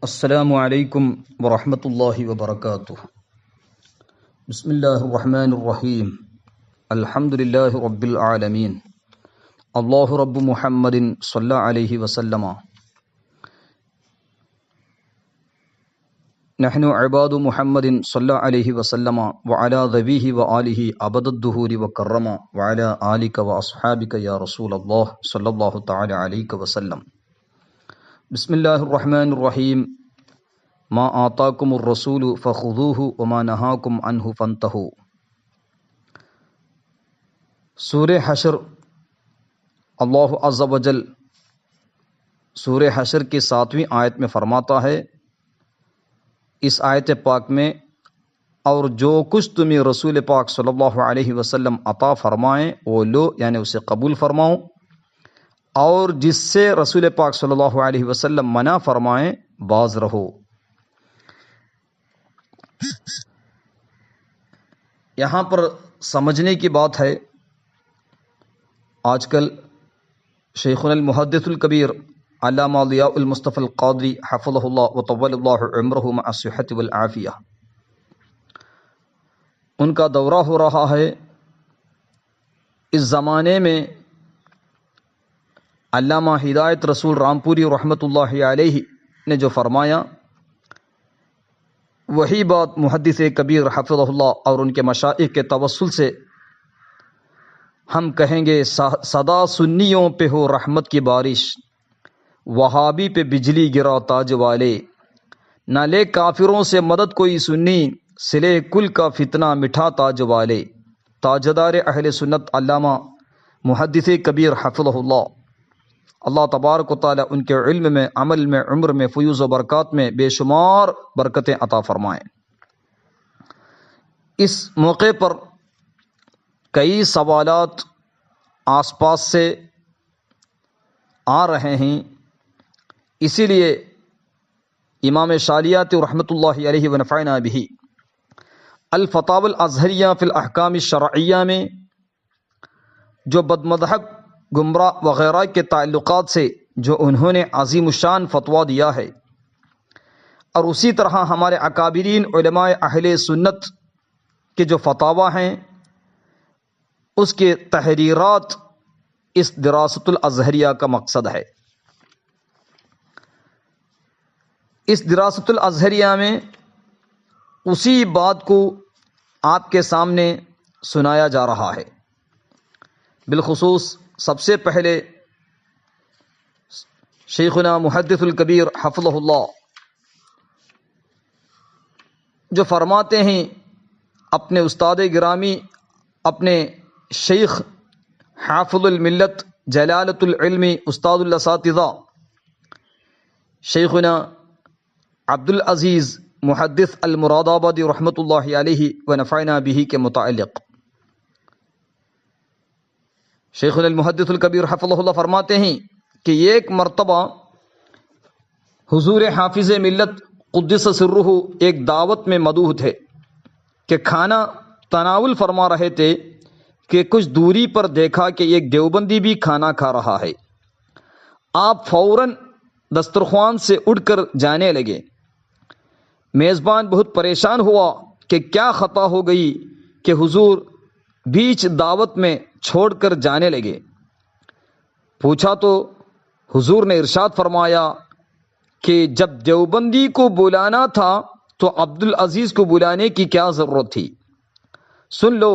السلام علیکم ورحمۃ اللہ وبرکاتہ۔ بسم اللہ الرحمن الرحیم۔ الحمد للہ رب العالمین۔ اللہ رب محمد صلی اللہ علیہ وسلم۔ نحن عباد محمد صلی اللہ علیہ وسلم وعلی ذویہ وآلہ ابد الدہور وکرم وعلی آلک واصحابک یا رسول اللہ صلی اللہ تعالی علیہ وسلم۔ بسم اللہ الرحمن الرحیم۔ ما آتاکم الرسول فخذوہ وما نہاکم عنہ فانتہوا۔ سورہ حشر، اللہ عز و جل سورہ حشر کی 7ویں آیت میں فرماتا ہے، اس آیت پاک میں، اور جو کچھ تمہیں رسول پاک صلی اللہ علیہ وسلم عطا فرمائیں وہ لو، یعنی اسے قبول فرماؤ، اور جس سے رسول پاک صلی اللہ علیہ وسلم منع فرمائیں باز رہو۔ یہاں پر سمجھنے کی بات ہے، آج کل شیخنا المحدث الکبیر علامہ ضیاء المصطفی القادری حفظہ اللہ وطول اللہ عمرہ مع الصحۃ والعافیہ، ان کا دورہ ہو رہا ہے۔ اس زمانے میں علامہ ہدایت رسول رامپوری رحمۃ اللہ علیہ نے جو فرمایا، وہی بات محدث کبیر حفظہ اللہ اور ان کے مشائخ کے توسل سے ہم کہیں گے، صدا سنیوں پہ ہو رحمت کی بارش، وہابی پہ بجلی گرا تاج والے، نہ لے کافروں سے مدد کوئی سنی، سلے کل کا فتنہ مٹھا تاج والے۔ تاجدار اہل سنت علامہ محدث کبیر حفظہ اللہ، اللہ تبارک و تعالی ان کے علم میں، عمل میں، عمر میں، فیوز و برکات میں بے شمار برکتیں عطا فرمائیں۔ اس موقع پر کئی سوالات آس پاس سے آ رہے ہیں، اسی لیے امام شالیاتی رحمۃ اللہ علیہ ونفعنا بہ الفتاوی الازہریہ فی الاحکام الشرعیہ میں جو بد مذہب، گمراہ وغیرہ کے تعلقات سے جو انہوں نے عظیم الشان فتویٰ دیا ہے، اور اسی طرح ہمارے اکابرین علماء اہل سنت کے جو فتاویٰ ہیں، اس کے تحریرات اس دراست الازہریہ کا مقصد ہے۔ اس دراست الازہریہ میں اسی بات کو آپ کے سامنے سنایا جا رہا ہے۔ بالخصوص سب سے پہلے شیخنا محدث الکبیر حفظہ اللہ جو فرماتے ہیں، اپنے استاد گرامی، اپنے شیخ حافظ الملت جلالۃ العلم استاد الاساتذہ شیخنا عبدالعزیز محدث المراد آبادی رحمۃ اللہ علیہ ونفعنا بہ کے متعلق، شیخنا المحدث الکبیر حفظہ اللہ فرماتے ہیں کہ ایک مرتبہ حضور حافظ ملت قدس سرہ ایک دعوت میں مدعو تھے کہ کھانا تناول فرما رہے تھے کہ کچھ دوری پر دیکھا کہ ایک دیوبندی بھی کھانا کھا رہا ہے۔ آپ فوراً دسترخوان سے اٹھ کر جانے لگے۔ میزبان بہت پریشان ہوا کہ کیا خطا ہو گئی کہ حضور بیچ دعوت میں چھوڑ کر جانے لگے۔ پوچھا تو حضور نے ارشاد فرمایا کہ جب دیوبندی کو بلانا تھا تو عبدالعزیز کو بلانے کی کیا ضرورت تھی؟ سن لو،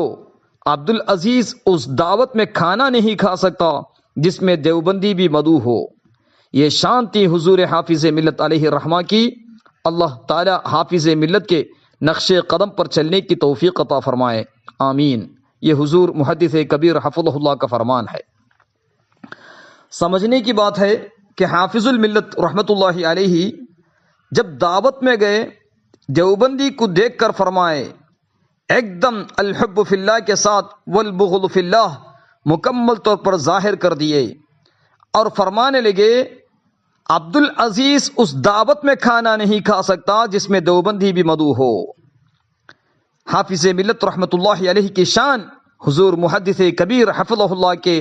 عبدالعزیز اس دعوت میں کھانا نہیں کھا سکتا جس میں دیوبندی بھی مدعو ہو۔ یہ شان تھی حضور حافظ ملت علیہ الرحمہ کی۔ اللہ تعالی حافظ ملت کے نقش قدم پر چلنے کی توفیق عطا فرمائے، آمین۔ یہ حضور محدث کبیر حفظہ اللہ کا فرمان ہے۔ سمجھنے کی بات ہے کہ حافظ الملت رحمۃ اللہ علیہ جب دعوت میں گئے، دیوبندی کو دیکھ کر فرمائے، ایک دم الحب فی اللہ کے ساتھ والبغض فی اللہ مکمل طور پر ظاہر کر دیے، اور فرمانے لگے عبدالعزیز اس دعوت میں کھانا نہیں کھا سکتا جس میں دیوبندی بھی مدعو ہو۔ حافظ ملت رحمۃ اللہ علیہ کی شان حضور محدث کبیر حفظہ اللہ کے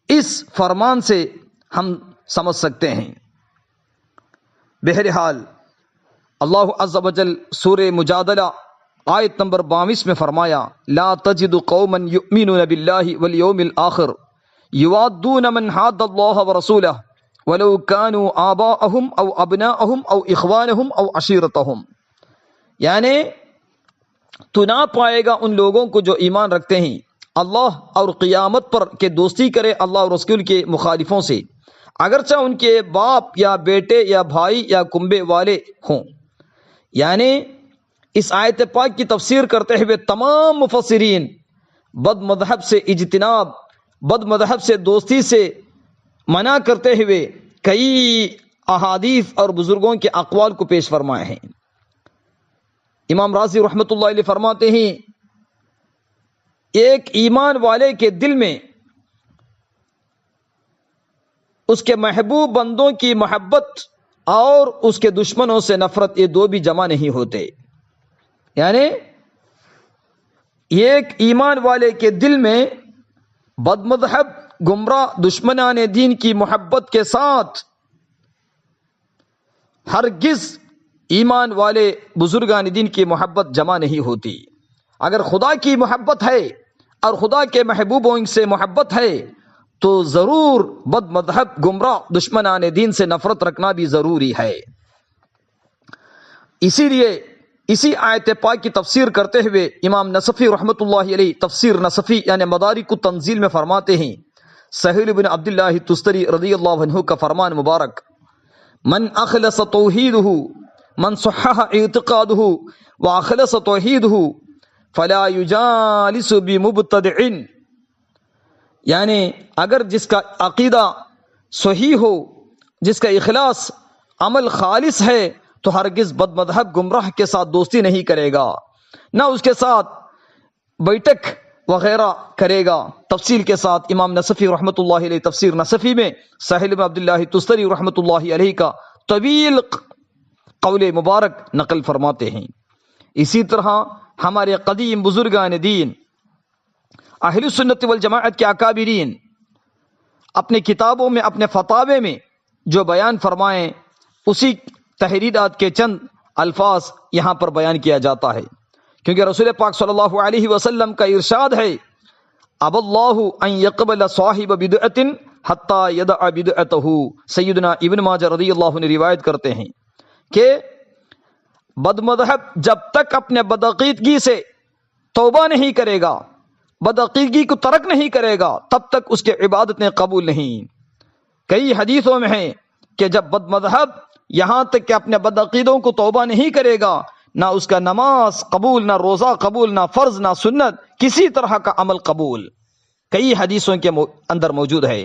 اس فرمان سے ہم سمجھ سکتے ہیں۔ بہرحال اللہ عز و جل سورہ مجادلہ آیت نمبر 22 میں فرمایا لا تجد قوما یؤمنون باللہ والیوم الآخر یوادون من حاد اللہ ورسولہ ولو كانوا آباءهم او ابناءهم او اخوانهم او عشیرتهم، یعنی تو نہ پائے گا ان لوگوں کو جو ایمان رکھتے ہیں اللہ اور قیامت پر کہ دوستی کرے اللہ اور رسول کے مخالفوں سے، اگرچہ ان کے باپ یا بیٹے یا بھائی یا کنبے والے ہوں۔ یعنی اس آیت پاک کی تفسیر کرتے ہوئے تمام مفسرین بد مذہب سے اجتناب، بد مذہب سے دوستی سے منع کرتے ہوئے کئی احادیث اور بزرگوں کے اقوال کو پیش فرمائے ہیں۔ امام رازی رحمۃ اللہ علیہ فرماتے ہیں ایک ایمان والے کے دل میں اس کے محبوب بندوں کی محبت اور اس کے دشمنوں سے نفرت، یہ دو بھی جمع نہیں ہوتے۔ یعنی ایک ایمان والے کے دل میں بد مذہب گمراہ دشمنان دین کی محبت کے ساتھ ہرگز ایمان والے بزرگان دین کی محبت جمع نہیں ہوتی۔ اگر خدا کی محبت ہے اور خدا کے محبوبوں سے محبت ہے تو ضرور بد مذہب گمراہ دشمنان دین سے نفرت رکھنا بھی ضروری ہے۔ اسی لیے اسی آیت پاک کی تفسیر کرتے ہوئے امام نصفی رحمۃ اللہ علیہ تفسیر نصفی یعنی مدارک التنزیل میں فرماتے ہیں سہیل بن عبداللہ تستری رضی اللہ عنہ کا فرمان مبارک من اخلص توحیدہ من صحح اعتقادہ واخلص توحیدہ فلا یجالس بمبتدع، یعنی اگر جس کا عقیدہ صحیح ہو، جس کا اخلاص عمل خالص ہے تو ہرگز بد مذہب گمراہ کے ساتھ دوستی نہیں کرے گا، نہ اس کے ساتھ بیٹھک وغیرہ کرے گا۔ تفصیل کے ساتھ امام نصفی رحمۃ اللہ علیہ تفسیر نصفی میں سہیل بن عبداللہ تستری رحمۃ اللہ علیہ کا طویل قول مبارک نقل فرماتے ہیں۔ اسی طرح ہمارے قدیم بزرگان دین اہل سنت والجماعت کے اکابرین اپنے کتابوں میں اپنے فتاوے میں جو بیان فرمائیں اسی تحریرات کے چند الفاظ یہاں پر بیان کیا جاتا ہے، کیونکہ رسول پاک صلی اللہ علیہ وسلم کا ارشاد ہے اب اللہ ان یقبل صاحب بدعت حتی یدع بدعتہ۔ سیدنا ابن ماجہ رضی اللہ عنہ روایت کرتے ہیں کہ بد مذہب جب تک اپنے بدعقیدگی سے توبہ نہیں کرے گا، بدعقیدگی کو ترک نہیں کرے گا، تب تک اس کے عبادتیں قبول نہیں۔ کئی حدیثوں میں ہے کہ جب بد مذہب یہاں تک کہ اپنے بدعقیدوں کو توبہ نہیں کرے گا، نہ اس کا نماز قبول، نہ روزہ قبول، نہ فرض، نہ سنت، کسی طرح کا عمل قبول۔ کئی حدیثوں کے اندر موجود ہے۔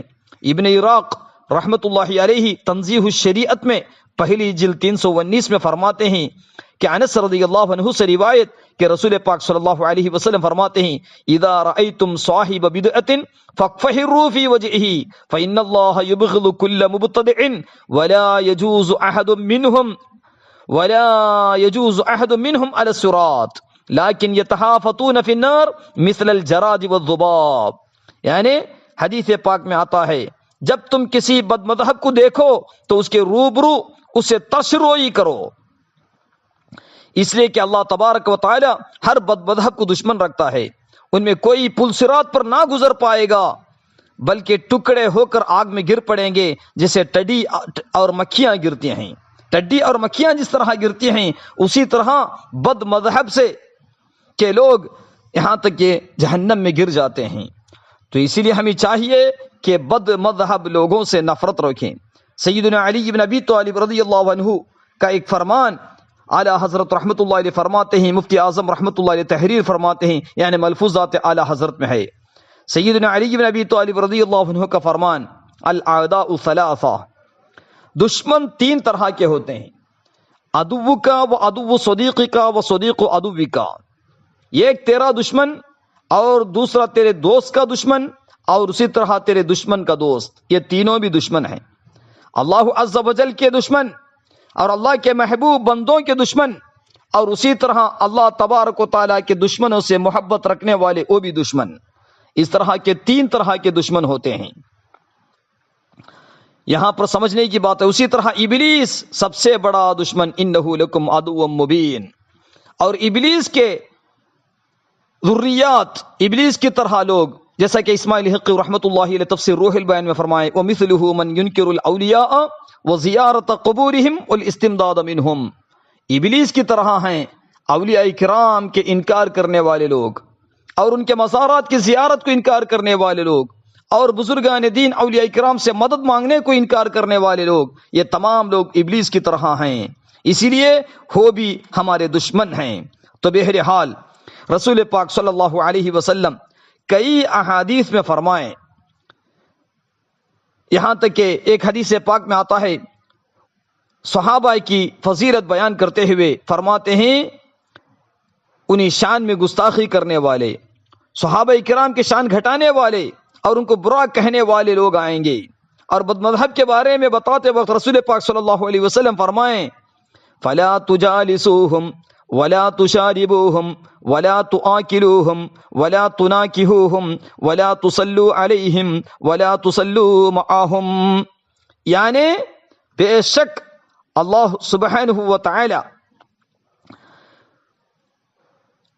ابن عراق رحمت اللہ علیہ تنزیہ الشریعت میں پہلی جلد 319 میں فرماتے ہیں کہ انس رضی اللہ عنہ سے روایت کہ رسول پاک صلی اللہ علیہ وسلم فرماتے ہیں اذا رأيتم صاحب بدعة فاقفهروا في وجهه فإن الله يبغض كل مبتدع ولا يجوز أحد منهم على الصراط لكن يتهافتون في النار مثل الجراد والذباب۔ یعنی حدیث پاک میں آتا ہے جب تم کسی بد مذہب کو دیکھو تو اس کے روبرو اسے تشروئی کرو، اس لیے کہ اللہ تبارک و تعالی ہر بد مذہب کو دشمن رکھتا ہے۔ ان میں کوئی پل صراط پر نہ گزر پائے گا بلکہ ٹکڑے ہو کر آگ میں گر پڑیں گے جیسے ٹڈی اور مکھیاں گرتی ہیں۔ ٹڈی اور مکھیاں جس طرح گرتی ہیں اسی طرح بد مذہب سے کہ لوگ یہاں تک کہ جہنم میں گر جاتے ہیں۔ تو اسی لیے ہمیں چاہیے کہ بد مذہب لوگوں سے نفرت رکھیں۔ سیدنا علی بن ابی طالب رضی اللہ عنہ کا ایک فرمان اعلیٰ حضرت رحمت اللہ علیہ فرماتے ہیں، مفتی اعظم رحمت اللہ علیہ تحریر فرماتے ہیں، یعنی ملفوظات اعلیٰ حضرت میں ہے۔ سیدنا علی بن ابی طالب رضی اللہ عنہ کا فرمان الاعداء ثلاثہ، دشمن تین طرح کے ہوتے ہیں، عدو کا و عدو صدیق کا و صدیق عدو کا۔ ایک تیرا دشمن اور دوسرا تیرے دوست کا دشمن اور اسی طرح تیرے دشمن کا دوست، یہ تینوں بھی دشمن ہیں۔ اللہ عز و جل کے دشمن اور اللہ کے محبوب بندوں کے دشمن اور اسی طرح اللہ تبارک و تعالیٰ کے دشمنوں سے محبت رکھنے والے وہ بھی دشمن، اس طرح کے تین طرح کے دشمن ہوتے ہیں۔ یہاں پر سمجھنے کی بات ہے. اسی طرح ابلیس سب سے بڑا دشمن، انہ لکم عدو مبین، اور ابلیس کے ذریات، ابلیس کی طرح لوگ، جیسا کہ اسماعیل حقی رحمۃ اللہ علیہ تفسیر روح البیان میں فرمائے وَمِثْلُهُ مَنْ يُنْكِرُ الْأَوْلِيَاءَ وَزِيَارَةَ قُبُورِهِمْ وَالْإِسْتِمْدَادَ مِنْهُمْ. ابلیس کی طرح ہیں اولیاء کرام کے انکار کرنے والے لوگ، اور ان کے مزارات کی زیارت کو انکار کرنے والے لوگ، اور بزرگان دین اولیاء کرام سے مدد مانگنے کو انکار کرنے والے لوگ، یہ تمام لوگ ابلیس کی طرح ہیں، اسی لیے وہ بھی ہمارے دشمن ہیں. تو بہرحال رسول پاک صلی اللہ علیہ وسلم کئی احادیث میں فرمائیں، یہاں تک کہ ایک حدیث پاک میں آتا ہے، صحابہ کی فضیلت بیان کرتے ہوئے فرماتے ہیں انہیں شان میں گستاخی کرنے والے، صحابہ کرام کی شان گھٹانے والے اور ان کو برا کہنے والے لوگ آئیں گے. اور بد مذہب کے بارے میں بتاتے وقت رسول پاک صلی اللہ علیہ وسلم فرمائیں فلا تجالسوہم ولا تشاربوہم ولا تآکلوہم ولا تناکحوہم ولا تصلوا علیہم ولا تصلوا معاہم. یعنی بے شک اللہ سبحانہ و تعالی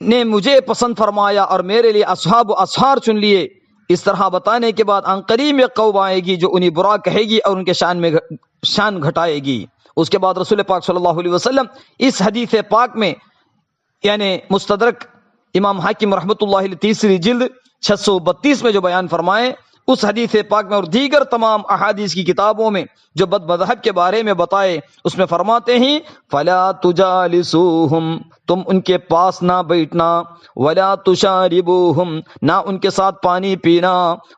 نے مجھے پسند فرمایا اور میرے لیے اصحاب و اصحار چن لیے. اس طرح بتانے کے بعد عنقریب میں قوم آئے گی جو انہیں برا کہے گی اور ان کے شان گھٹائے گی. اس کے بعد رسول پاک صلی اللہ علیہ وسلم اس حدیث پاک میں، یعنی مستدرک امام حاکم رحمۃ اللہ علیہ تیسری جلد 632 میں جو بیان فرمائے، اس حدیث پاک میں اور دیگر تمام احادیث کی کتابوں میں جو بد مذہب کے بارے میں بتائے، اس میں فرماتے ہیں فلا تجالسوہم، تم ان کے پاس نہ بیٹھنا، ولا تشاربوہم، نہ ان کے ساتھ پانی پینا،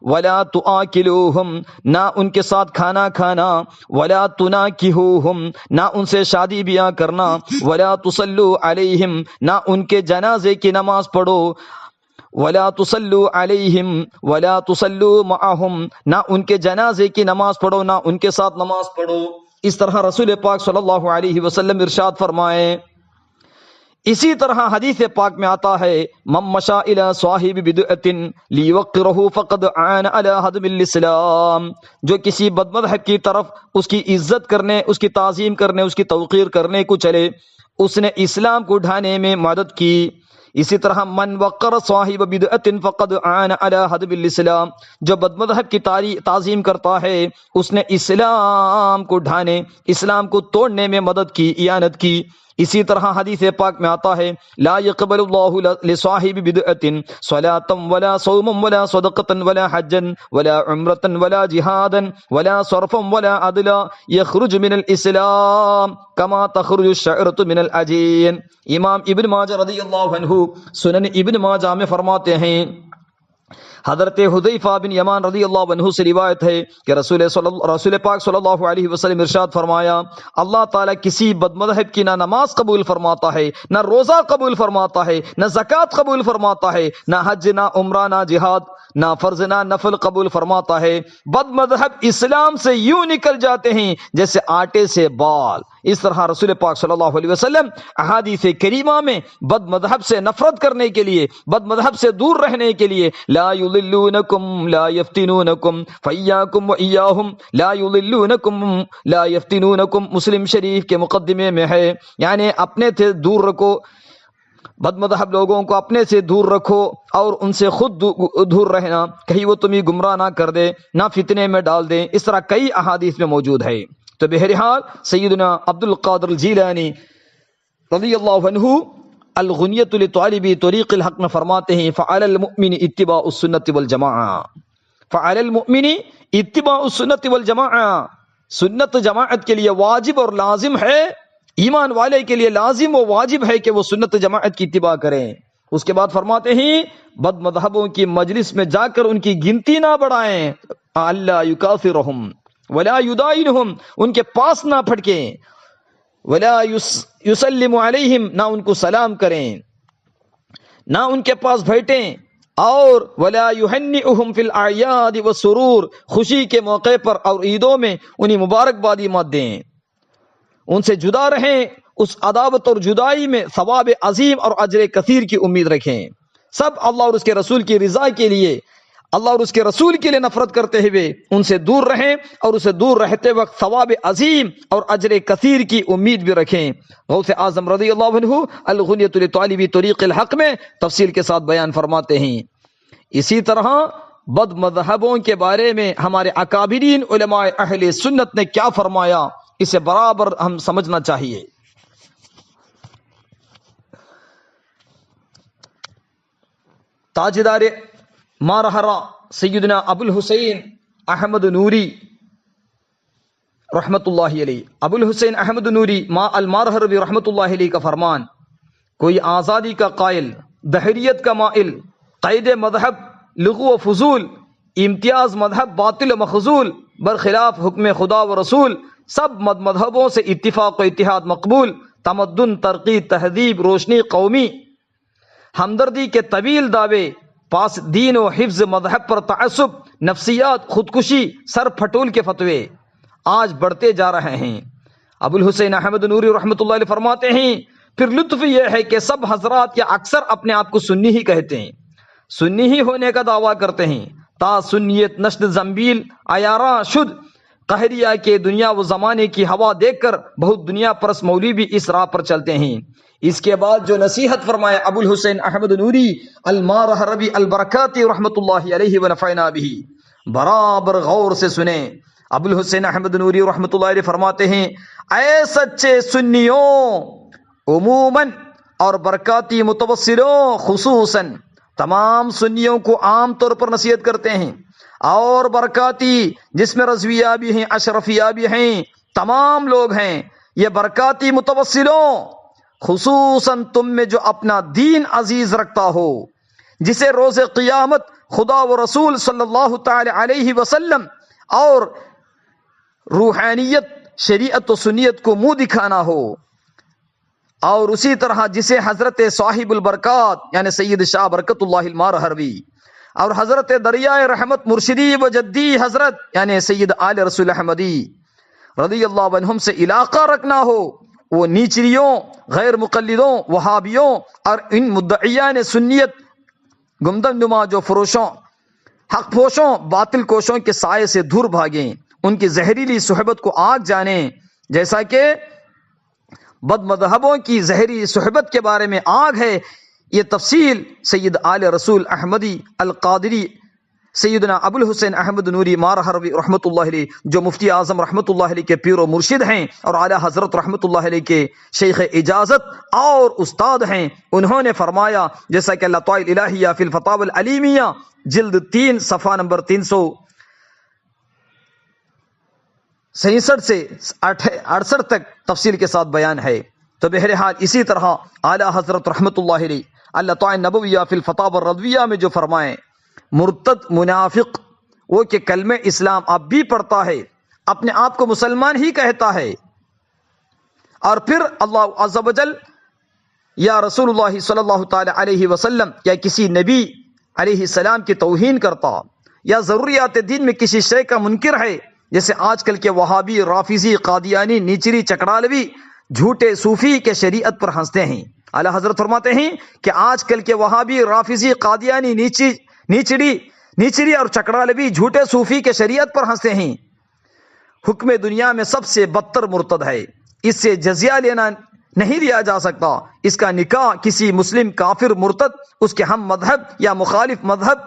ولا تآکلوہم، نہ ان کے ساتھ کھانا کھانا، ولا تناکحوہم، نہ ان سے شادی بیاہ کرنا، ولا تصلوا علیہم، نہ ان کے جنازے کی نماز پڑھو، ولا تصلوا علیہم ولا تصلوا معہم، نہ ان کے جنازے کی نماز پڑھو، نہ ان کے ساتھ نماز پڑھو. اس طرح رسول پاک صلی اللہ علیہ وسلم ارشاد فرمائے. اسی طرح حدیث پاک میں آتا ہے من مشى الى صاحب بدعۃ لیوقرہ فقد عان علی ہدم الاسلام، جو کسی بد مذہب کی طرف اس کی عزت کرنے، اس کی تعظیم کرنے، اس کی توقیر کرنے کو چلے، اس نے اسلام کو ڈھانے میں مدد کی. اسی طرح من وقر صاحب بدعۃ فقد عان علی ہدم الاسلام، جو بد مذہب کی تعظیم کرتا ہے اس نے اسلام کو ڈھانے، اسلام کو توڑنے میں مدد کی، اعانت کی. اسی طرح حدیث پاک میں آتا ہے لا يقبل اللہ لصاحب بدعۃ صلاۃ ولا صوما ولا صدقۃ ولا حجا ولا عمرۃ ولا جہادا ولا صرفا ولا عدلا يخرج من الاسلام كما تخرج الشعرۃ من العجین. امام ابن ماجہ رضی اللہ عنہ سنن ابن ماجہ میں فرماتے ہیں، حضرت حذیفہ بن یمان رضی اللہ عنہ سے روایت ہے کہ رسول پاک صلی اللہ علیہ وسلم ارشاد فرمایا اللہ تعالیٰ کسی بد مذہب کی نہ نماز قبول فرماتا ہے، نہ روزہ قبول فرماتا ہے، نہ زکوٰۃ قبول فرماتا ہے، نہ حج، نہ عمرہ، نہ جہاد، نہ فرض نہ نفل قبول فرماتا ہے. بد مذہب اسلام سے یوں نکل جاتے ہیں جیسے آٹے سے بال. اس طرح رسول پاک صلی اللہ علیہ وسلم احادیث کریمہ میں بد مذہب سے نفرت کرنے کے لیے، بد مذہب سے دور رہنے کے لیے لا یضلونکم لا یفتنونکم فایاکم وایاہم لا یضلونکم لا یفتنونکم، مسلم شریف کے مقدمے میں ہے. یعنی اپنے سے دور رکھو، بد مذہب لوگوں کو اپنے سے دور رکھو اور ان سے خود دور رہنا، کہیں وہ تمہیں گمراہ نہ کر دے، نہ فتنے میں ڈال دیں. اس طرح کئی احادیث میں موجود ہے. تو بہرحال سیدنا عبد القادر الجیلانی رضی اللہ عنہ الغنیۃ لطالب طریق الحق میں فرماتے ہیں فعلی المؤمن اتباع السنت والجماعہ، فعلی المؤمن اتباع السنت والجماعہ، سنت جماعت کے لیے واجب اور لازم ہے، ایمان والے کے لیے لازم و واجب ہے کہ وہ سنت جماعت کی اتباع کریں. اس کے بعد فرماتے ہیں بد مذہبوں کی مجلس میں جا کر ان کی گنتی نہ بڑھائیں، اللہ یکافرہم ولا یدائنہم، ان کے پاس نہ پھٹکیں، ولا یسلم علیہم، نہ ان کو سلام کریں، نہ ان کے پاس بیٹھیں، اور ولا یہنئہم فی الاعیاد والسرور، خوشی کے موقع پر اور عیدوں میں انہیں مبارکبادی مت دیں، ان سے جدا رہیں، اس عداوت اور جدائی میں ثواب عظیم اور اجر کثیر کی امید رکھیں. سب اللہ اور اس کے رسول کی رضا کے لیے اللہ اور اس کے رسول کے لیے نفرت کرتے ہوئے ان سے دور رہیں اور اسے دور رہتے وقت ثواب عظیم اور اجر کثیر کی امید بھی رکھیں۔ غوث اعظم رضی اللہ عنہ الغنیۃ لطالب طریق الحق میں تفصیل کے ساتھ بیان فرماتے ہیں۔ اسی طرح بد مذہبوں کے بارے میں ہمارے اکابرین علماء اہل سنت نے کیا فرمایا، اسے برابر ہم سمجھنا چاہیے۔ تاجدار مارہرہ سیدنا ابو الحسین احمد نوری رحمت اللہ علیہ، ابو الحسین احمد نوری ما المارہروی رحمت اللہ علیہ کا فرمان، کوئی آزادی کا قائل، دہریت کا مائل، قید مذہب لغو و فضول، امتیاز مذہب باطل و مخذول، برخلاف حکم خدا و رسول، سب مذہبوں سے اتفاق و اتحاد مقبول، تمدن ترقی تہذیب روشنی قومی، ہمدردی کے طویل دعوے، پاس دین و حفظ مذہب پر تعصب، نفسیات خودکشی سر پھٹول کے فتوے آج بڑھتے جا رہے ہیں۔ ابو الحسین احمد نوری رحمۃ اللہ علیہ فرماتے ہیں، پھر لطف یہ ہے کہ سب حضرات یا اکثر اپنے آپ کو سنی ہی کہتے ہیں، سنی ہی ہونے کا دعویٰ کرتے ہیں، تا سنیت نشد زنبیل عیارہ شد، قہریہ کے دنیا و زمانے کی ہوا دیکھ کر بہت دنیا پرس مولوی بھی اس راہ پر چلتے ہیں۔ اس کے بعد جو نصیحت فرمائے ابو الحسین احمد نوری المارہروی البرکاتی رحمت اللہ علیہ ونفعنا بھی، برابر غور سے سنیں۔ ابو الحسین احمد نوری رحمت اللہ علیہ فرماتے ہیں، اے سچے سنیوں عموماً اور برکاتی متوسلوں خصوصاً، تمام سنیوں کو عام طور پر نصیحت کرتے ہیں، اور برکاتی جس میں رضویہ بھی ہیں اشرفیہ بھی ہیں تمام لوگ ہیں، یہ برکاتی متوسلوں خصوصاً تم میں جو اپنا دین عزیز رکھتا ہو، جسے روز قیامت خدا و رسول صلی اللہ تعالی علیہ وسلم اور روحانیت شریعت و سنیت کو منہ دکھانا ہو، اور اسی طرح جسے حضرت صاحب البرکات یعنی سید شاہ برکت اللہ المارہروی اور حضرت دریائے رحمت مرشدی و جدی حضرت یعنی سید آل رسول احمدی رضی اللہ عنہم سے علاقہ رکھنا ہو، وہ نیچریوں غیر مقلدوں وہابیوں اور ان مدعیان سنیت گمدم نما جو فروشوں حق پوشوں باطل کوشوں کے سائے سے دور بھاگیں، ان کی زہریلی صحبت کو آگ جانیں، جیسا کہ بد مذہبوں کی زہری صحبت کے بارے میں آگ ہے۔ یہ تفصیل سید آل رسول احمدی القادری سیدنا ابو الحسین احمد نوری مارہروی رحمت اللہ علیہ جو مفتی اعظم رحمت اللہ علیہ کے پیر و مرشد ہیں اور اعلیٰ حضرت رحمت اللہ علیہ کے شیخ اجازت اور استاد ہیں، انہوں نے فرمایا، جیسا کہ اللہ تعالی الہیہ فی الفتاوی العلیمیہ جلد 3 صفحہ نمبر 367 سے 68 تک تفصیل کے ساتھ بیان ہے۔ تو بہرحال اسی طرح اعلیٰ حضرت رحمت اللہ علیہ اللہ تعالی نبویہ فی الفتاوی الرضویہ میں جو فرمائیں، مرتد منافق وہ کہ کلمہ اسلام اب بھی پڑھتا ہے، اپنے آپ کو مسلمان ہی کہتا ہے، اور پھر اللہ عز و جل یا رسول اللہ صلی اللہ تعالی علیہ وسلم یا کسی نبی علیہ السلام کی توہین کرتا، یا ضروریات دین میں کسی شے کا منکر ہے، جیسے آج کل کے وہابی رافضی قادیانی نیچری چکڑالوی جھوٹے صوفی کے شریعت پر ہنستے ہیں۔ اعلیٰ حضرت فرماتے ہیں کہ آج کل کے وہابی رافضی قادیانی نیچری اور چکڑالوی جھوٹے صوفی کے شریعت پر ہنستے ہیں، حکم دنیا میں سب سے بدتر مرتد ہے، اس سے جزیہ لینا نہیں لیا جا سکتا، اس کا نکاح کسی مسلم کافر مرتد اس کے ہم مذہب یا مخالف مذہب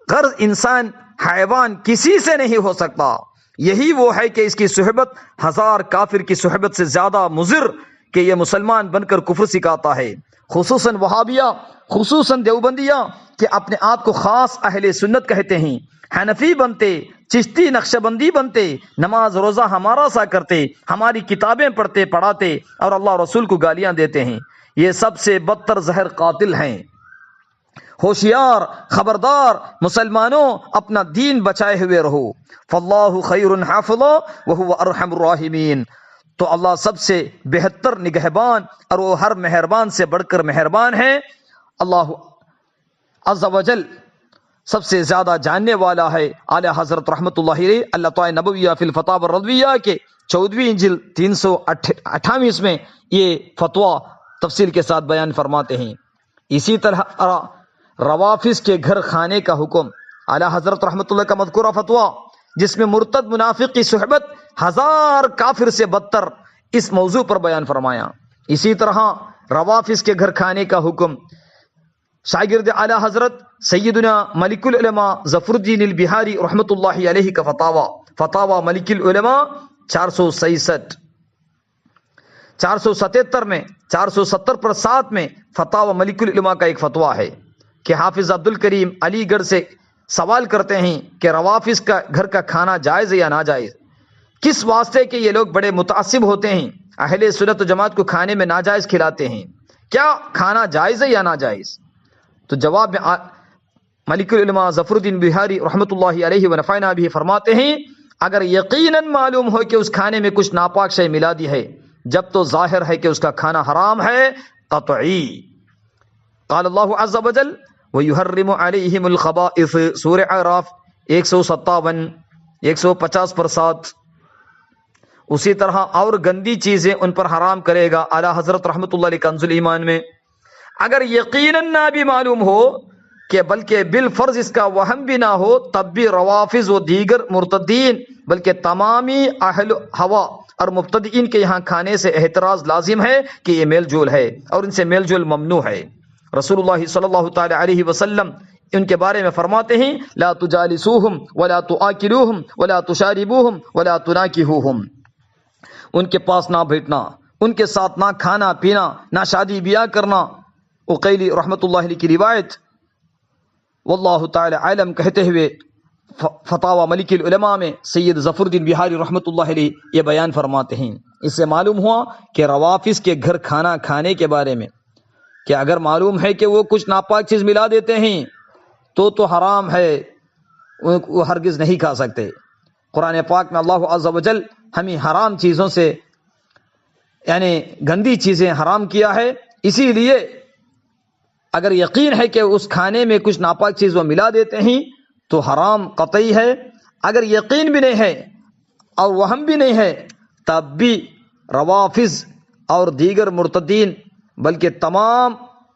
غرض انسان حیوان کسی سے نہیں ہو سکتا۔ یہی وہ ہے کہ اس کی صحبت 1000 کافر کی صحبت سے زیادہ مضر کہ یہ مسلمان بن کر کفر سکھاتا ہے، خصوصاً وہابیہ خصوصاً دیوبندیہ کہ اپنے آپ کو خاص اہل سنت کہتے ہیں، حنفی بنتے، چشتی نقش بندی بنتے، نماز روزہ ہمارا سا کرتے، ہماری کتابیں پڑھتے پڑھاتے اور اللہ رسول کو گالیاں دیتے ہیں، یہ سب سے بدتر زہر قاتل ہیں۔ ہوشیار خبردار مسلمانوں، اپنا دین بچائے ہوئے رہو، فاللہ خیر حافظا وہو ارحم الراحمین، تو اللہ سب سے بہتر نگہبان اور وہ ہر مہربان سے بڑھ کر مہربان ہے۔ اللہ عز و جل سب سے زیادہ جاننے والا ہے۔ اعلیٰ حضرت رحمت اللہ علیہ اللہ تعالی نبویہ فی الفتاوی الرضویہ کے 14ویں جلد 328 میں یہ فتویٰ تفصیل کے ساتھ بیان فرماتے ہیں۔ اسی طرح روافظ کے گھر کھانے کا حکم اعلیٰ حضرت رحمۃ اللہ کا مذکورہ فتویٰ جس میں مرتد منافق کی صحبت 1000 کافر سے بدتر اس موضوع پر بیان فرمایا۔ اسی طرح روافظ کے گھر کھانے کا حکم، شاگرد اعلیٰ حضرت سیدنا ملک العلماء ظفر الدین البہاری رحمۃ اللہ علیہ کا فتاوی ملک العلماء 467 477 میں 470/7 میں فتاوی ملک العلماء کا ایک فتویٰ ہے کہ حافظ عبد الکریم علی گڑھ سے سوال کرتے ہیں کہ روافظ کا گھر کا کھانا جائز ہے یا ناجائز، کس واسطے کہ یہ لوگ بڑے متعصب ہوتے ہیں، اہل سنت و جماعت کو کھانے میں ناجائز کھلاتے ہیں، کیا کھانا جائز ہے یا ناجائز؟ تو جواب میں ملک العلماء ظفر الدین بہاری رحمۃ اللہ علیہ ونفعنا بھی فرماتے ہیں اگر یقیناً معلوم ہو کہ اس کھانے میں کچھ ناپاک شے ملا دی ہے، جب تو ظاہر ہے کہ اس کا کھانا حرام ہے قطعی۔ قال اللہ عز وجل وَيُحَرِّمُ عَلَيْهِمُ الْخَبَائِثِ سورہ اعراف 157 150/7۔ اسی طرح اور گندی چیزیں ان پر حرام کرے گا۔ اعلیٰ حضرت رحمۃ اللہ علیہ کنز الایمان میں اگر یقیناً نہ بھی معلوم ہو کہ بلکہ بالفرض اس کا وہم بھی نہ ہو، تب بھی روافظ و دیگر مرتدین بلکہ تمامی اہل ہوا اور مبتدئین کے یہاں کھانے سے احتراز لازم ہے کہ یہ میل جول ہے اور ان سے میل جول ممنوع ہے۔ رسول اللہ صلی اللہ تعالی علیہ وسلم ان کے بارے میں فرماتے ہیں لا تجالسوہم ولا تآکلوہم ولا تشاربوہم ولا تناکحوہم، ان کے پاس نہ بیٹھنا، ان کے ساتھ نہ کھانا پینا، نہ شادی بیاہ کرنا۔ عقیلی رحمۃ اللہ علیہ کی روایت، واللہ تعالی عالم کہتے ہوئے فتاوی ملک العلماء میں سید ظفر الدین بہاری رحمۃ اللہ علیہ یہ بیان فرماتے ہیں۔ اس سے معلوم ہوا کہ روافظ کے گھر کھانا کھانے کے بارے میں کہ اگر معلوم ہے کہ وہ کچھ ناپاک چیز ملا دیتے ہیں تو حرام ہے، وہ ہرگز نہیں کھا سکتے۔ قرآن پاک میں اللہ عز و جل ہمیں حرام چیزوں سے یعنی گندی چیزیں حرام کیا ہے، اسی لیے اگر یقین ہے کہ اس کھانے میں کچھ ناپاک چیز وہ ملا دیتے ہیں تو حرام قطعی ہے۔ اگر یقین بھی نہیں ہے اور وہم بھی نہیں ہے تب بھی روافظ اور دیگر مرتدین بلکہ تمام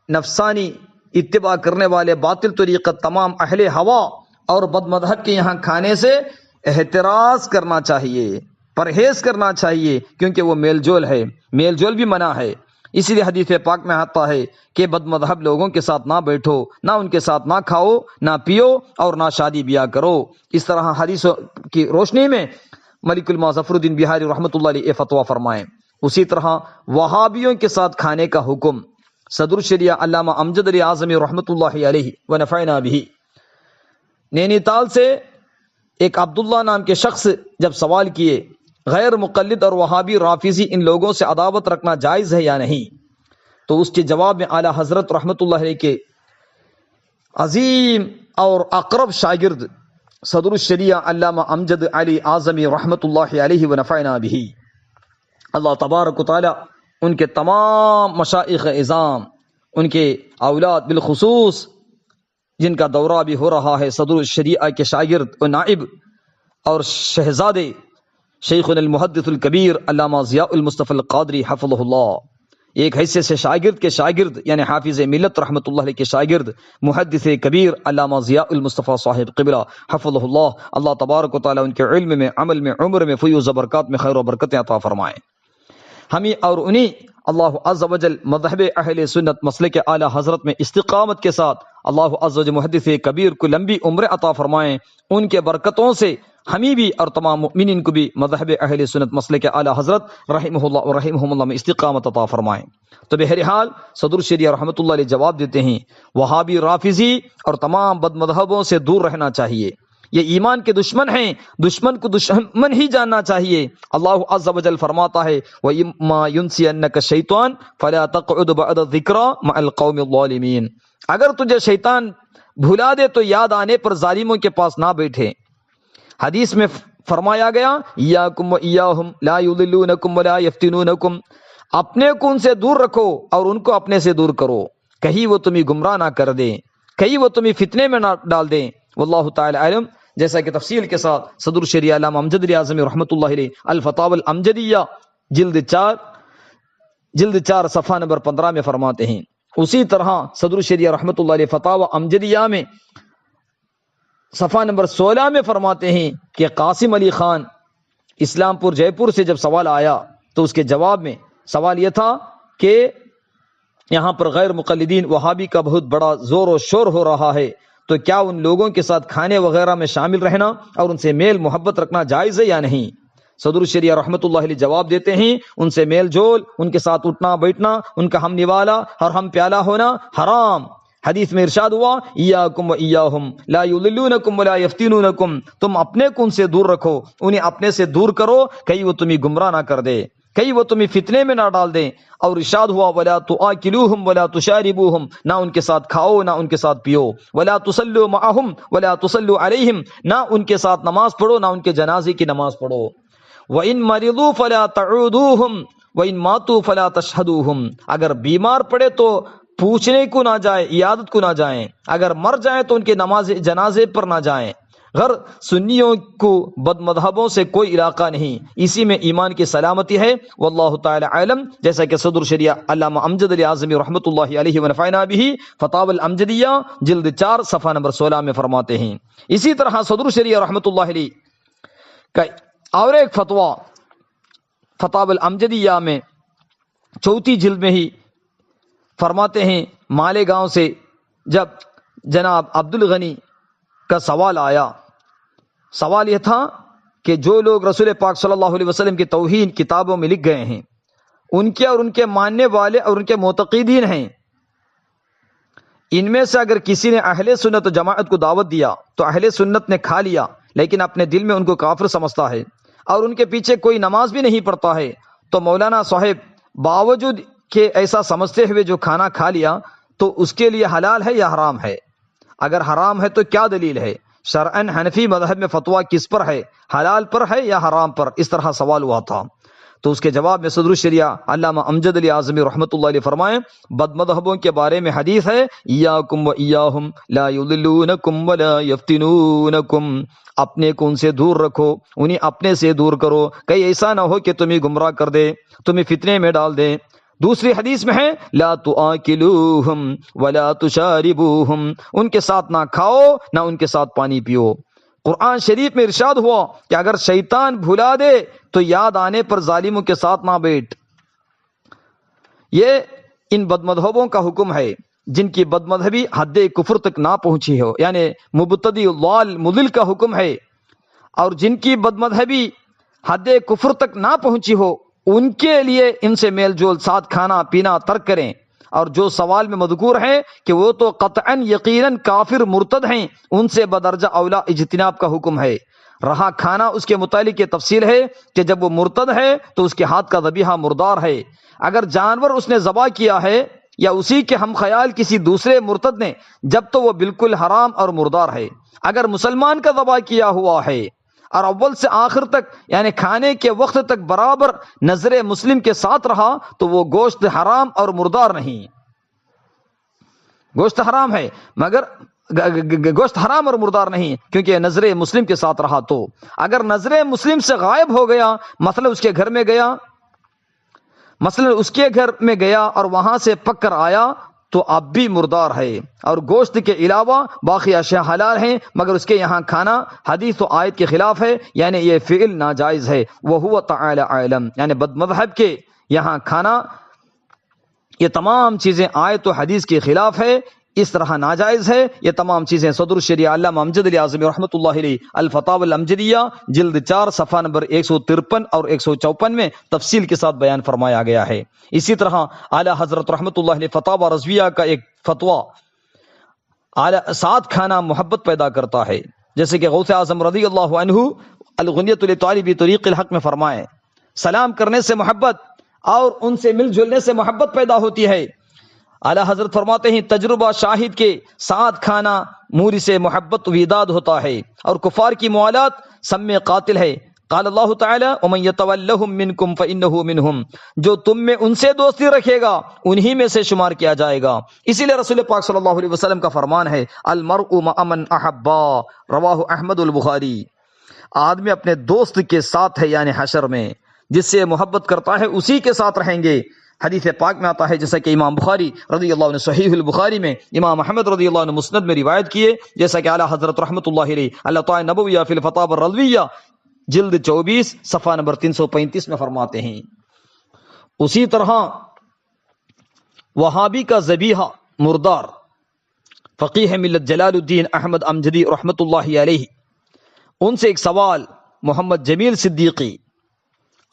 نفسانی اتباع کرنے والے باطل طریقت تمام اہل ہوا اور بد مذہب کے یہاں کھانے سے احتراز کرنا چاہیے، پرہیز کرنا چاہیے، کیونکہ وہ میل جول ہے، میل جول بھی منع ہے۔ اسی لیے حدیث پاک میں آتا ہے کہ بد مذہب لوگوں کے ساتھ نہ بیٹھو، نہ ان کے ساتھ نہ کھاؤ، نہ پیو اور نہ شادی بیاہ کرو۔ اس طرح حدیث کی روشنی میں ملک العلماء ظفر الدین بہاری رحمۃ اللہ علیہ فتویٰ فرمائیں۔ اسی طرح وہابیوں کے ساتھ کھانے کا حکم، صدر الشریعہ علامہ امجد علی اعظمی رحمۃ اللہ علیہ ونفعنا بھی۔ نینی تال سے ایک عبداللہ نام کے شخص جب سوال کیے غیر مقلد اور وہابی رافضی ان لوگوں سے عداوت رکھنا جائز ہے یا نہیں، تو اس کے جواب میں اعلیٰ حضرت رحمۃ اللہ علیہ کے عظیم اور اقرب شاگرد صدر الشریعہ علامہ امجد علی اعظمی رحمۃ اللہ علیہ ونفعنا بھی، اللہ تبارک و تعالی ان کے تمام مشائخ اعظام، ان کے اولاد بالخصوص جن کا دورہ بھی ہو رہا ہے، صدر الشریعہ کے شاگرد و نائب اور شہزادے شیخنا المحدث الکبیر علامہ ضیاء المصطفی القادری حفظہ اللہ، ایک حیثیت سے شاگرد کے شاگرد یعنی حافظ ملت رحمۃ اللہ علیہ کے شاگرد محدث کبیر علامہ ضیاء المصطفی صاحب قبلہ حفظہ اللہ، اللہ تبارک و تعالی ان کے علم میں، عمل میں، عمر میں فیوز و برکات میں خیر و برکتیں عطا فرمائیں۔ ہمیں اور انہیں اللہ عز و جل مذہب اہل سنت مسلک اعلی حضرت میں استقامت کے ساتھ اللہ عز و جل محدث کبیر کو لمبی عمر عطا فرمائیں، ان کے برکتوں سے ہمیں بھی اور تمام مؤمنین کو بھی مذہب اہل سنت مسلک اعلی حضرت رحمہ اللہ و رحمہم اللہ میں استقامت عطا فرمائیں۔ تو بہرحال صدر الشریعہ رحمۃ اللہ علیہ جواب دیتے ہیں وہابی رافضی اور تمام بد مذہبوں سے دور رہنا چاہیے، یہ ایمان کے دشمن ہیں، دشمن کو دشمن ہی جاننا چاہیے۔ اللہ عز و جل فرماتا ہے وَإِمَّا يُنْسِيَنَّكَ الشَّيْطَانُ فَلَا تَقْعُدْ بَعْدَ الذِّكْرَىٰ مَعَ الْقَوْمِ الظَّالِمِينَ، اگر تجھے شیطان بھلا دے تو یاد آنے پر ظالموں کے پاس نہ بیٹھے۔ حدیث میں فرمایا گیا اِيَّاكُمْ وَإِيَّاهُمْ لَا يُضِلُّونَكُمْ وَلَا يَفْتِنُونَكُمْ، اپنے کو ان سے دور رکھو اور ان کو اپنے سے دور کرو، کہیں وہ تمہیں گمراہ نہ کر دیں، کہیں وہ تمہیں فتنے میں نہ ڈال دیں۔ واللہ تعالی علم، جیسا کہ تفصیل کے ساتھ صدر الشریعہ علامہ امجد علی اعظمی رحمۃ اللہ علیہ الفتاوی الامجدیہ جلد 4 صفحہ نمبر 15 میں فرماتے ہیں۔ اسی طرح صدر الشریعہ رحمۃ اللہ علیہ فتاوی امجدیہ میں صفحہ نمبر 16 میں فرماتے ہیں کہ قاسم علی خان اسلام پور جے پور سے جب سوال آیا تو اس کے جواب میں سوال یہ تھا کہ یہاں پر غیر مقلدین وہابی کا بہت بڑا زور و شور ہو رہا ہے، تو کیا ان لوگوں کے ساتھ کھانے وغیرہ میں شامل رہنا اور ان سے میل محبت رکھنا جائز ہے یا نہیں؟ صدر الشریعہ رحمۃ اللہ علیہ جواب دیتے ہیں ان سے میل جول، ان کے ساتھ اٹھنا بیٹھنا، ان کا ہم نوالا اور ہم پیالہ ہونا حرام۔ حدیث میں ارشاد ہوا ایاکم و ایاہم لا یضلونکم ولا یفتنونکم، تم اپنے کو ان سے دور رکھو، انہیں اپنے سے دور کرو، کہیں وہ تمہیں گمراہ نہ کر دے، کہیں وہ تمہیں فتنے میں نہ ڈال دیں۔ اور ارشاد ہوا ولا تؤکلوہم ولا تشاربوہم، نہ ان کے ساتھ کھاؤ نہ ان کے ساتھ پیو، ولا تصلوا معہم ولا تصلوا علیہم، نہ ان کے ساتھ نماز پڑھو نہ ان کے جنازے کی نماز پڑھو۔ وَإِن مَرِضُوا فَلَا تَعُودُوهُمْ وَإِن مَاتُوا فَلَا تَشْهَدُوهُمْ، اگر بیمار پڑے تو پوچھنے کو نہ جائیں، عیادت کو نہ جائیں، اگر مر جائیں تو ان کے جنازے پر نہ جائیں۔ غیر سنیوں کو بد مذہبوں سے کوئی علاقہ نہیں، اسی میں ایمان کی سلامتی ہے، واللہ تعالی علم، جیسا کہ صدر شریعہ علامہ امجد علی اعظمی رحمۃ اللہ علیہ ونفعنا بہ فتاوی الامجدیہ جلد 4 صفحہ نمبر 16 میں فرماتے ہیں۔ اسی طرح صدر شریعہ رحمۃ اللہ علیہ کا اور ایک فتویٰ فتاوی الامجدیہ میں 4 جلد میں ہی فرماتے ہیں، مالیگاؤں سے جب جناب عبد الغنی کا سوال آیا، سوال یہ تھا کہ جو لوگ رسول پاک صلی اللہ علیہ وسلم کی توہین کتابوں میں لکھ گئے ہیں، ان کے اور ان کے ماننے والے اور ان کے معتقدین ہیں، ان میں سے اگر کسی نے اہل سنت و جماعت کو دعوت دیا تو اہل سنت نے کھا لیا، لیکن اپنے دل میں ان کو کافر سمجھتا ہے اور ان کے پیچھے کوئی نماز بھی نہیں پڑھتا ہے، تو مولانا صاحب باوجود کہ ایسا سمجھتے ہوئے جو کھانا کھا لیا تو اس کے لیے حلال ہے یا حرام ہے؟ اگر حرام ہے تو کیا دلیل ہے؟ شرعاً حنفی مذہب میں فتویٰ کس پر ہے، حلال پر ہے یا حرام پر؟ اس طرح سوال ہوا تھا، تو اس کے جواب میں صدر الشریعہ علامہ امجد علی اعظمی رحمۃ اللہ علیہ فرمائیں بد مذہبوں کے بارے میں حدیث ہے ایاکم و ایاہم لا یضلونکم ولا یفتنونکم، اپنے کو ان سے دور رکھو، انہیں اپنے سے دور کرو، کہیں ایسا نہ ہو کہ تمہیں گمراہ کر دے، تمہیں فتنے میں ڈال دے۔ دوسری حدیث میں ہے لا تؤکلوہم ولا تشاربوہم، ان کے ساتھ نہ کھاؤ نہ ان کے ساتھ پانی پیو۔ قرآن شریف میں ارشاد ہوا کہ اگر شیطان بھلا دے تو یاد آنے پر ظالموں کے ساتھ نہ بیٹھ۔ یہ ان بد مذہبوں کا حکم ہے جن کی بد مذہبی حد کفر تک نہ پہنچی ہو، یعنی مبتدی ضال مضل کا حکم ہے، اور جن کی بد مذہبی حد کفر تک نہ پہنچی ہو ان کے لیے ان سے میل جول، ساتھ کھانا پینا ترک کریں۔ اور جو سوال میں مذکور ہے کہ وہ تو قطعاً یقیناً کافر مرتد ہیں، ان سے بدرجہ اولا اجتناب کا حکم ہے۔ رہا کھانا، اس کے متعلق یہ تفصیل ہے کہ جب وہ مرتد ہے تو اس کے ہاتھ کا ذبیحہ مردار ہے، اگر جانور اس نے ذبح کیا ہے یا اسی کے ہم خیال کسی دوسرے مرتد نے، جب تو وہ بالکل حرام اور مردار ہے۔ اگر مسلمان کا ذبح کیا ہوا ہے اور اول سے آخر تک یعنی کھانے کے وقت تک برابر نظر مسلم کے ساتھ رہا تو وہ گوشت حرام اور مردار نہیں، گوشت حرام ہے مگر گوشت حرام اور مردار نہیں، کیونکہ نظر مسلم کے ساتھ رہا۔ تو اگر نظر مسلم سے غائب ہو گیا، مثلا اس کے گھر میں گیا اور وہاں سے پک کر آیا تو اب بھی مردار ہے، اور گوشت کے علاوہ باقی اشیاء حلال ہیں، مگر اس کے یہاں کھانا حدیث و آیت کے خلاف ہے، یعنی یہ فعل ناجائز ہے۔ وہو تعالی عالم، یعنی بد مذہب کے یہاں کھانا یہ تمام چیزیں آیت و حدیث کے خلاف ہے، اس طرح ناجائز ہے۔ یہ تمام چیزیں صدر الشریعہ علامہ امجد علی اعظمی رحمۃ اللہ علیہ الفتاوی الامجدیہ جلد 4 صفحہ نمبر 153 اور 154 میں تفصیل کے ساتھ بیان فرمایا گیا ہے۔ اسی طرح اعلی حضرت رحمۃ اللہ علیہ فتاوی رضویہ کا ایک فتویٰ ساتھ کھانا محبت پیدا کرتا ہے، جیسے کہ غوث اعظم رضی اللہ عنہ الغنیۃ لطالب طریق الحق میں فرمائے سلام کرنے سے محبت اور ان سے مل جلنے سے محبت پیدا ہوتی ہے۔ اعلیٰ حضرت فرماتے ہیں تجربہ شاہد کے ساتھ کھانا موری سے محبت وداد ہوتا ہے، اور کفار کی موالات سم قاتل ہے۔ قال اللہ تعالی ومن یتولہم منکم فانہ منہم، جو تم میں ان سے دوستی رکھے گا انہی میں سے شمار کیا جائے گا۔ اسی لیے رسول پاک صلی اللہ علیہ وسلم کا فرمان ہے المرء مع من احبا، رواہ احمد البخاری، آدمی اپنے دوست کے ساتھ ہے، یعنی حشر میں جس سے محبت کرتا ہے اسی کے ساتھ رہیں گے۔ حدیث پاک میں آتا ہے، جیسا کہ امام بخاری رضی اللہ عنہ صحیح البخاری میں، امام احمد رضی اللہ عنہ مسند میں روایت کیے، جیسا کہ اعلیٰ حضرت رحمۃ اللہ علیہ اللہ نبویہ فی الفتاوی الرضویہ جلد 24 صفحہ نمبر 335 میں فرماتے ہیں۔ اسی طرح وہابی کا ذبیحہ مردار، فقیہ ملت جلال الدین احمد امجدی رحمۃ اللہ علیہ، ان سے ایک سوال محمد جمیل صدیقی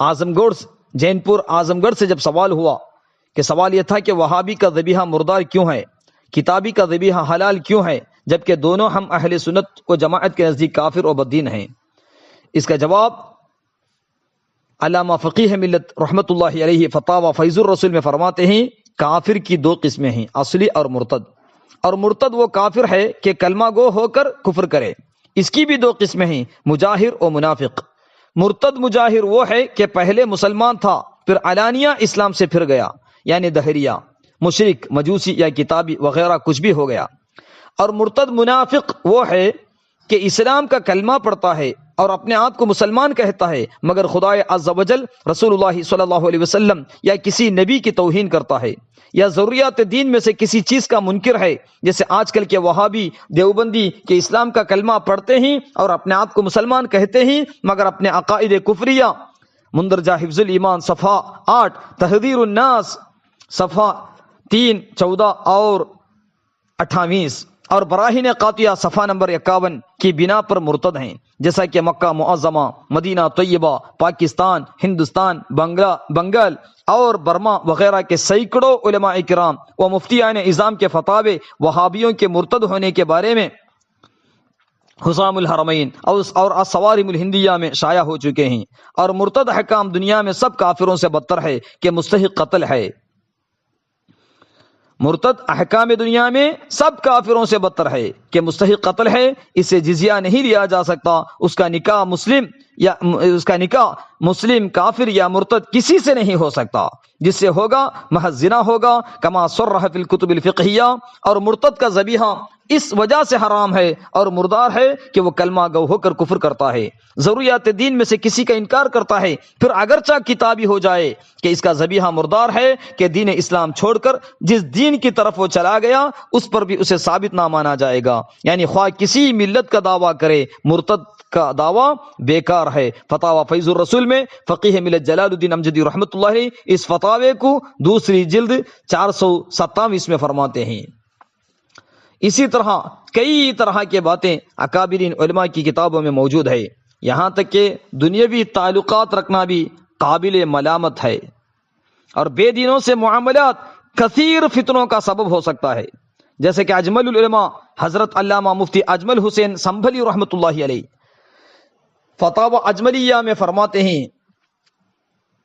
اعظم گڑھ جین پور اعظم گڑھ سے جب سوال ہوا، کہ سوال یہ تھا کہ وہابی کا ذبیحہ مردار کیوں ہے، کتابی کا ذبیحہ حلال کیوں ہے، جبکہ دونوں ہم اہل سنت و جماعت کے نزدیک کافر و بددین ہیں؟ اس کا جواب علامہ فقیہ ملت رحمۃ اللہ علیہ فتاوی فیض الرسول میں فرماتے ہیں، کافر کی دو قسمیں ہیں، اصلی اور مرتد۔ اور مرتد وہ کافر ہے کہ کلمہ گو ہو کر کفر کرے، اس کی بھی دو قسمیں ہیں، مجاہر و منافق۔ مرتد مجاہر وہ ہے کہ پہلے مسلمان تھا پھر علانیہ اسلام سے پھر گیا، یعنی دہریہ، مشرک، مجوسی یا کتابی وغیرہ کچھ بھی ہو گیا۔ اور مرتد منافق وہ ہے کہ اسلام کا کلمہ پڑھتا ہے اور اپنے آپ کو مسلمان کہتا ہے، مگر خدا عز و جل، رسول اللہ صلی اللہ علیہ وسلم یا کسی نبی کی توہین کرتا ہے، یا ضروریات دین میں سے کسی چیز کا منکر ہے، جیسے آج کل کے وہابی دیوبندی کے اسلام کا کلمہ پڑھتے ہیں اور اپنے آپ کو مسلمان کہتے ہیں، مگر اپنے عقائد کفریہ مندرجہ حفظ الایمان صفحہ 8، تحذیر الناس صفحہ 3، 14 اور 28 اور براہین قاطعہ صفحہ نمبر 51 کی بنا پر مرتد ہیں، جیسا کہ مکہ معظمہ، مدینہ طیبہ، پاکستان، ہندوستان، بنگال اور برما وغیرہ کے سینکڑوں علماء کرام و مفتیان اعظام کے فتاوے وہابیوں کے مرتد ہونے کے بارے میں حسام الحرمین اور الصوارم الہندیہ میں شائع ہو چکے ہیں۔ اور مرتد حکام دنیا میں سب کافروں سے بدتر ہے کہ مستحق قتل ہے۔ مرتد احکام دنیا میں سب کافروں سے بدتر ہے کہ مستحق قتل ہے، اسے جزیہ نہیں لیا جا سکتا، اس کا نکاح مسلم کافر یا مرتد کسی سے نہیں ہو سکتا، جس سے ہوگا محض زنا ہوگا، کما صرح فی الکتب الفقہیہ۔ اور مرتد کا ذبیحہ اس وجہ سے حرام ہے اور مردار ہے کہ وہ کلمہ گو ہو کر کفر کرتا ہے، ضروریات دین میں سے کسی کا انکار کرتا ہے، پھر اگرچہ کتابی ہو جائے کہ اس کا ذبیحہ مردار ہے کہ دین اسلام چھوڑ کر جس دین کی طرف وہ چلا گیا اس پر بھی اسے ثابت نہ مانا جائے گا، یعنی خواہ کسی ملت کا دعویٰ کرے، مرتد کا دعویٰ بیکار ہے۔ فتاوی فیض الرسول میں فقیہ ملت جلال الدین امجدی رحمۃ اللہ علیہ اس فتاوے کو دوسری جلد 427 میں فرماتے ہیں۔ اسی طرح کئی طرح کے باتیں اکابرین علماء کی کتابوں میں موجود ہے، یہاں تک کہ دنیاوی تعلقات رکھنا بھی قابل ملامت ہے، اور بے دینوں سے معاملات کثیر فتنوں کا سبب ہو سکتا ہے، جیسے کہ اجمل العلماء حضرت علامہ مفتی اجمل حسین سنبھلی رحمۃ اللہ علیہ فتاوی اجملیہ میں فرماتے ہیں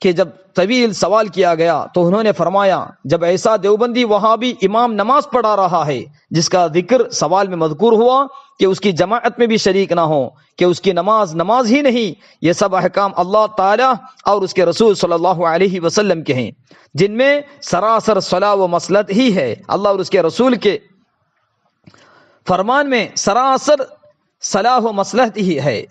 کہ جب طویل سوال کیا گیا تو انہوں نے فرمایا، جب ایسا دیوبندی وہابی امام نماز پڑھا رہا ہے جس کا ذکر سوال میں مذکور ہوا کہ اس کی جماعت میں بھی شریک نہ ہو، کہ اس کی نماز ہی نہیں، یہ سب احکام اللہ تعالی اور اس کے رسول صلی اللہ علیہ وسلم کے ہیں، جن میں سراسر صلاح و مصلحت ہی ہے، اللہ اور اس کے رسول کے فرمان میں سراسر صلاح و مصلحت ہی ہے۔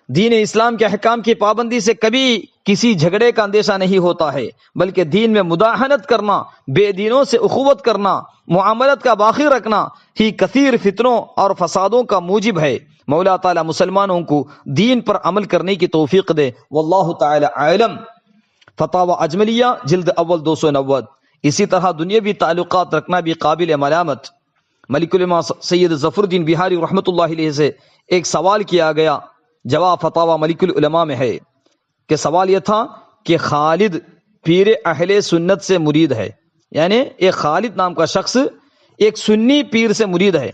دین اسلام کے احکام کی پابندی سے کبھی کسی جھگڑے کا اندیشہ نہیں ہوتا ہے، بلکہ دین میں مداہنت کرنا، بے دینوں سے اخوت کرنا، معاملت کا باقی رکھنا ہی کثیر فتنوں اور فسادوں کا موجب ہے۔ مولا تعالی مسلمانوں کو دین پر عمل کرنے کی توفیق دے، واللہ تعالی عالم۔ فتاوی اجملیہ جلد اول 290۔ اسی طرح دنیاوی تعلقات رکھنا بھی قابل ملامت۔ ملک العلماء سید ظفر الدین بہاری رحمۃ اللہ علیہ سے ایک سوال کیا گیا، جواب فتاوی ملک العلماء میں ہے کہ سوال یہ تھا کہ خالد پیر اہل سنت سے مرید ہے، یعنی ایک خالد نام کا شخص ایک سنی پیر سے مرید ہے،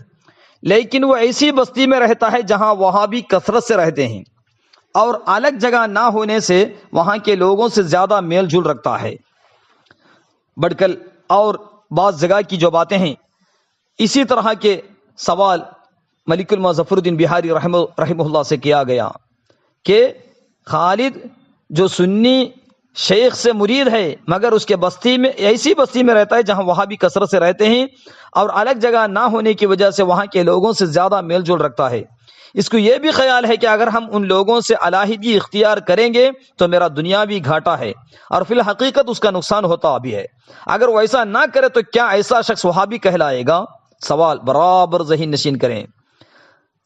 لیکن وہ ایسی بستی میں رہتا ہے جہاں وہابی کثرت سے رہتے ہیں اور الگ جگہ نہ ہونے سے وہاں کے لوگوں سے زیادہ میل جل رکھتا ہے، بڑکل اور بعض جگہ کی جو باتیں ہیں۔ اسی طرح کے سوال ملک الماء ظفر الدین بہاری رحمہ اللہ سے کیا گیا کہ خالد جو سنی شیخ سے مرید ہے مگر اس کے بستی میں ایسی بستی میں رہتا ہے جہاں وہاں بھی کثرت سے رہتے ہیں اور الگ جگہ نہ ہونے کی وجہ سے وہاں کے لوگوں سے زیادہ میل جول رکھتا ہے، اس کو یہ بھی خیال ہے کہ اگر ہم ان لوگوں سے علیحدگی اختیار کریں گے تو میرا دنیاوی گھاٹا ہے، اور فی الحقیقت اس کا نقصان ہوتا بھی ہے۔ اگر وہ ایسا نہ کرے تو کیا ایسا شخص وہابی کہلائے گا؟ سوال برابر ذہن نشین کریں۔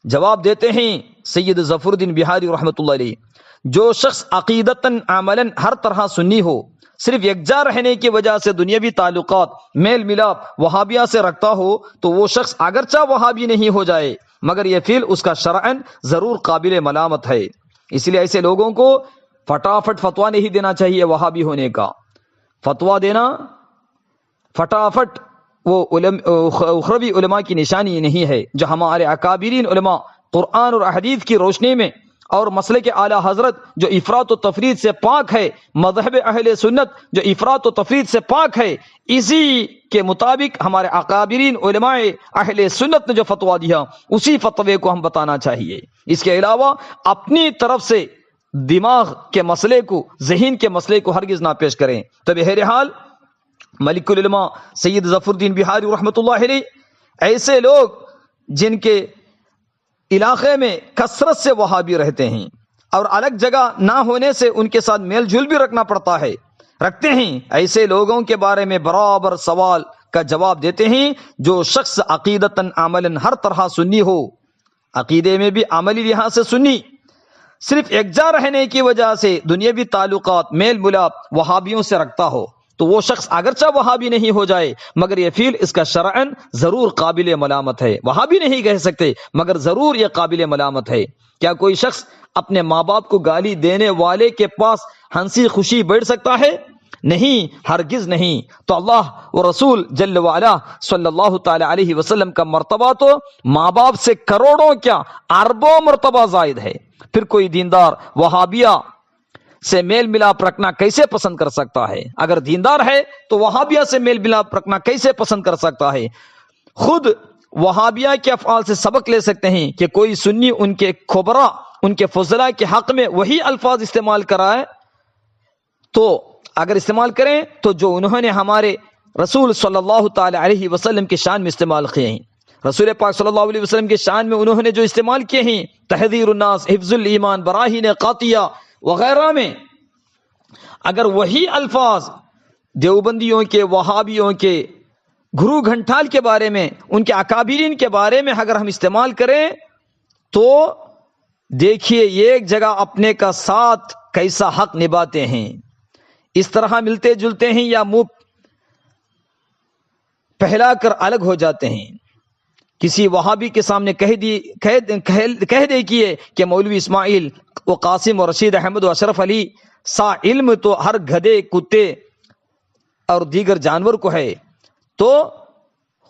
جواب دیتے ہیں سید ظفر الدین بہاری رحمۃ اللہ علیہ، جو شخص عقیدتاً عملاً ہر طرح سنی ہو، صرف یکجا رہنے کی وجہ سے دنیاوی تعلقات میل ملاپ وہابیہ سے رکھتا ہو تو وہ شخص اگرچہ وہابی نہیں ہو جائے مگر یہ فعل اس کا شرعاً ضرور قابل ملامت ہے۔ اس لیے ایسے لوگوں کو فٹافٹ فتویٰ نہیں دینا چاہیے وہابی ہونے کا۔ فتویٰ دینا فٹافٹ وہ اخروی علماء کی نشانی نہیں ہے، جو ہمارے اکابرین علماء قرآن اور احادیث کی روشنی میں اور مسلک اعلی حضرت جو افراط و تفرید سے پاک ہے، مذہب اہل سنت جو افراط و تفرید سے پاک ہے، اسی کے مطابق ہمارے اکابرین علماء اہل سنت نے جو فتویٰ دیا اسی فتوے کو ہم بتانا چاہیے۔ اس کے علاوہ اپنی طرف سے دماغ کے مسئلے کو، ذہن کے مسئلے کو ہرگز نہ پیش کریں۔ تو بہرحال ملک العلماء سید ظفر الدین بہاری رحمۃ اللہ علیہ ایسے لوگ جن کے علاقے میں کثرت سے وہابی رہتے ہیں اور الگ جگہ نہ ہونے سے ان کے ساتھ میل جول بھی رکھنا پڑتا ہے، رکھتے ہیں، ایسے لوگوں کے بارے میں برابر سوال کا جواب دیتے ہیں۔ جو شخص عقیدتاً عملاً ہر طرح سنی ہو، عقیدے میں بھی عملی لحاظ سے سنی، صرف یکجا رہنے کی وجہ سے دنیاوی تعلقات میل ملاپ وہابیوں سے رکھتا ہو تو وہ شخص اگرچہ وہابی نہیں ہو جائے مگر یہ فعل اس کا شرعاً ضرور قابل ملامت ہے۔ وہابی نہیں کہہ سکتے مگر ضرور یہ قابل ملامت ہے۔ کیا کوئی شخص اپنے ماں باپ کو گالی دینے والے کے پاس ہنسی خوشی بیٹھ سکتا ہے؟ نہیں، ہرگز نہیں۔ تو اللہ و رسول جل وعلا صلی اللہ تعالی علیہ وسلم کا مرتبہ تو ماں باپ سے کروڑوں کیا اربوں مرتبہ زائد ہے، پھر کوئی دیندار وہابیہ سے میل ملاپ رکھنا کیسے پسند کر سکتا ہے؟ اگر دیندار ہے تو وہابیہ سے میل ملاپ رکھنا کیسے پسند کر سکتا ہے؟ خود وہابیہ کے افعال سے سبق لے سکتے ہیں کہ کوئی سنی ان کے کھبرا، ان کے فضلاء کے حق میں وہی الفاظ استعمال کرائے تو اگر استعمال کریں تو جو انہوں نے ہمارے رسول صلی اللہ تعالی علیہ وسلم کے شان میں استعمال کیے ہیں، رسول پاک صلی اللہ علیہ وسلم کے شان میں انہوں نے جو استعمال کیے ہیں، تحذیر الناس، حفظ الایمان، براہین قاطعہ وغیرہ میں، اگر وہی الفاظ دیوبندیوں کے، وہابیوں کے، گرو گھنٹال کے بارے میں، ان کے اکابرین کے بارے میں اگر ہم استعمال کریں تو دیکھیے ایک جگہ اپنے کا ساتھ کیسا حق نبھاتے ہیں، اس طرح ملتے جلتے ہیں یا منہ پہلا کر الگ ہو جاتے ہیں۔ کسی وہابی کے سامنے کہہ دے کہ مولوی اسماعیل و قاسم و رشید احمد و اشرف علی سا علم تو ہر گدھے، کتے اور دیگر جانور کو ہے، تو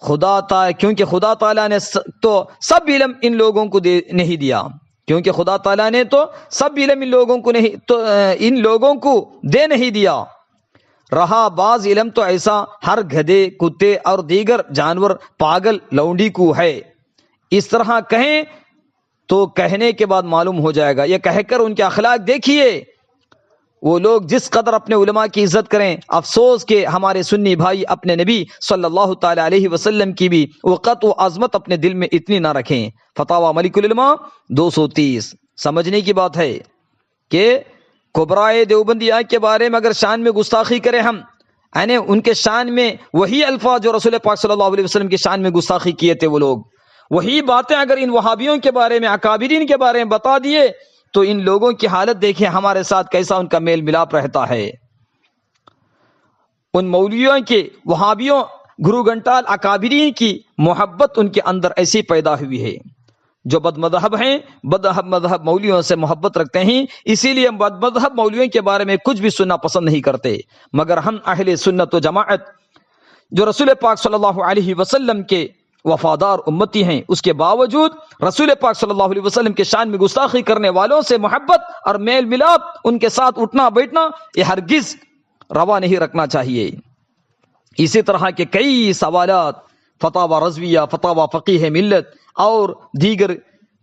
کیونکہ خدا تعالیٰ نے تو سب علم ان لوگوں کو نہیں دیا، کیونکہ خدا تعالیٰ نے تو سب علم ان لوگوں کو دے نہیں دیا، رہا بعض علم تو ایسا ہر گدھے، کتے اور دیگر جانور، پاگل لونڈی کو ہے۔ اس طرح کہیں تو کہنے کے بعد معلوم ہو جائے گا۔ یہ کہہ کر ان کے اخلاق دیکھیے، وہ لوگ جس قدر اپنے علماء کی عزت کریں، افسوس کہ ہمارے سنی بھائی اپنے نبی صلی اللہ تعالی علیہ وسلم کی بھی وقت و عظمت اپنے دل میں اتنی نہ رکھیں۔ فتاوی ملک العلماء 230۔ سمجھنے کی بات ہے کہ کبرائے دیوبندیہ کے بارے میں اگر شان میں گستاخی کریں ہم، یعنی ان کے شان میں وہی الفاظ جو رسول پاک صلی اللہ علیہ وسلم کے شان میں گستاخی کیے تھے وہ لوگ، وہی باتیں اگر ان وہابیوں کے بارے میں، اکابرین کے بارے میں بتا دیے تو ان لوگوں کی حالت دیکھیں ہمارے ساتھ کیسا ان کا میل ملاپ رہتا ہے۔ ان مولویوں کے، وہابیوں، گرو گھنٹال، اکابرین کی محبت ان کے اندر ایسی پیدا ہوئی ہے۔ جو بد مذہب ہیں، بد مذہب مولویوں سے محبت رکھتے ہیں، اسی لیے بد مذہب مولویوں کے بارے میں کچھ بھی سننا پسند نہیں کرتے، مگر ہم اہل سنت و جماعت جو رسول پاک صلی اللہ علیہ وسلم کے وفادار امتی ہیں، اس کے باوجود رسول پاک صلی اللہ علیہ وسلم کے شان میں گستاخی کرنے والوں سے محبت اور میل ملاپ، ان کے ساتھ اٹھنا بیٹھنا، یہ ہرگز روا نہیں رکھنا چاہیے۔ اسی طرح کے کئی سوالات فتاوی رضویہ، فتاوی فقیہ ملت اور دیگر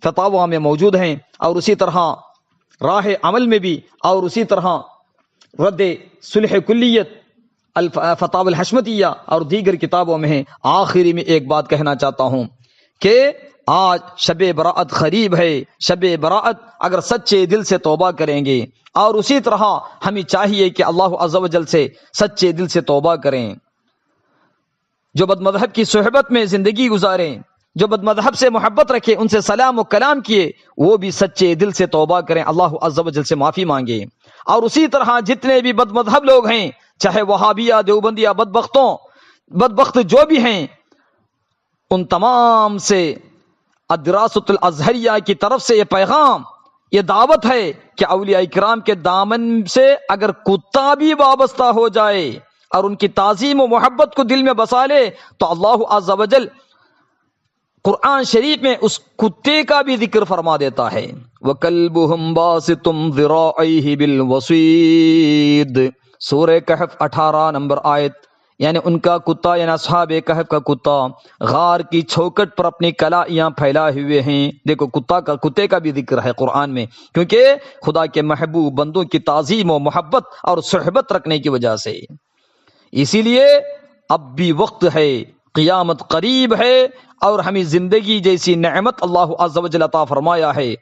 فتاوی میں موجود ہیں، اور اسی طرح راہ عمل میں بھی، اور اسی طرح رد صلح کلیت، الفتاوی الحشمتیہ اور دیگر کتابوں میں ہیں۔ آخری میں ایک بات کہنا چاہتا ہوں کہ آج شب براءت قریب ہے، شب براءت اگر سچے دل سے توبہ کریں گے، اور اسی طرح ہمیں چاہیے کہ اللہ عز و جل سے سچے دل سے توبہ کریں، جو بد مذہب کی صحبت میں زندگی گزاریں، جو بد مذہب سے محبت رکھے، ان سے سلام و کلام کیے، وہ بھی سچے دل سے توبہ کریں، اللہ عز و جل سے معافی مانگے۔ اور اسی طرح جتنے بھی بد مذہب لوگ ہیں، چاہے وہابیہ، دیوبندیہ، بدبخت جو بھی ہیں، ان تمام سے الدراست الازہریہ کی طرف سے یہ پیغام، یہ دعوت ہے کہ اولیاء کرام کے دامن سے اگر کتا بھی وابستہ ہو جائے اور ان کی تعظیم و محبت کو دل میں بسا لے تو اللہ عز و جل قرآن شریف میں اس کتے کا بھی ذکر فرما دیتا ہے، وَكَلْبُهُمْ بَاسِطٌ ذِرَاعَيْهِ بِالْوَصِيدِ، سورہ کہف 18 نمبر آیت۔ یعنی ان کا کتا، یعنی اصحاب کہف کا کتا غار کی چوکھٹ پر اپنی کلائیاں پھیلائے ہوئے ہیں۔ دیکھو کتے کا بھی ذکر ہے قرآن میں، کیونکہ خدا کے محبوب بندوں کی تعظیم و محبت اور صحبت رکھنے کی وجہ سے۔ اسی لیے اب بھی وقت ہے، قیامت قریب ہے، اور ہمیں زندگی جیسی نعمت اللہ عز و جل عطا فرمایا ہے،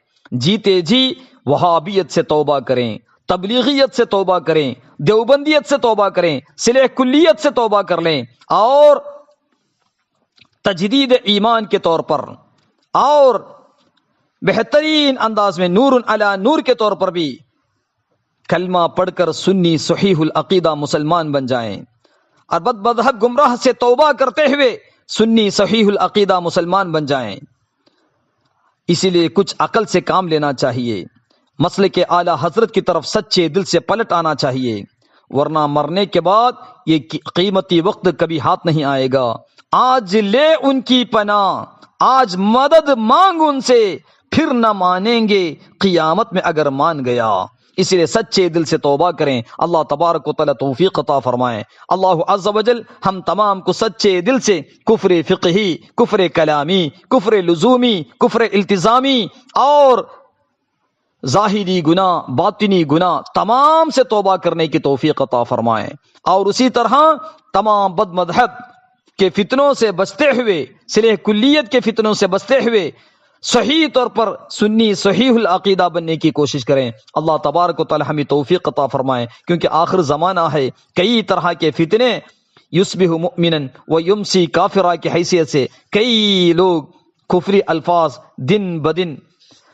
جیتے جی وہابیت سے توبہ کریں، تبلیغیت سے توبہ کریں، دیوبندیت سے توبہ کریں، صلح کلیت سے توبہ کر لیں، اور تجدید ایمان کے طور پر اور بہترین انداز میں نور علی نور کے طور پر بھی کلمہ پڑھ کر سنی صحیح العقیدہ مسلمان بن جائیں، اور بد مذہب گمراہ سے توبہ کرتے ہوئے سنی صحیح العقیدہ مسلمان بن جائیں۔ اسی لیے کچھ عقل سے کام لینا چاہیے، مسلک اعلی حضرت کی طرف سچے دل سے پلٹ آنا چاہیے، ورنہ مرنے کے بعد یہ قیمتی وقت کبھی ہاتھ نہیں آئے گا۔ آج لے ان کی پناہ، آج مدد مانگ ان سے، پھر نہ مانیں گے قیامت میں اگر مان گیا۔ اس لیے سچے دل سے توبہ کریں، اللہ تبارک و تعالی توفیق عطا فرمائے۔ اللہ عز و جل ہم تمام کو سچے دل سے کفر فقہی، کفر کلامی، کفر لزومی، کفر التزامی اور ظاہری گناہ، باطنی گناہ تمام سے توبہ کرنے کی توفیق عطا فرمائے، اور اسی طرح تمام بد مذہب کے فتنوں سے بچتے ہوئے، صلح کلیت کے فتنوں سے بچتے ہوئے صحیح طور پر سنی صحیح العقیدہ بننے کی کوشش کریں۔ اللہ تبارک و تعالی ہمیں توفیق عطا فرمائے، کیونکہ آخر زمانہ ہے، کئی طرح کے فتنے یصبح مؤمنا و یمسی کافرا کی حیثیت سے کئی لوگ کفری الفاظ دن بدن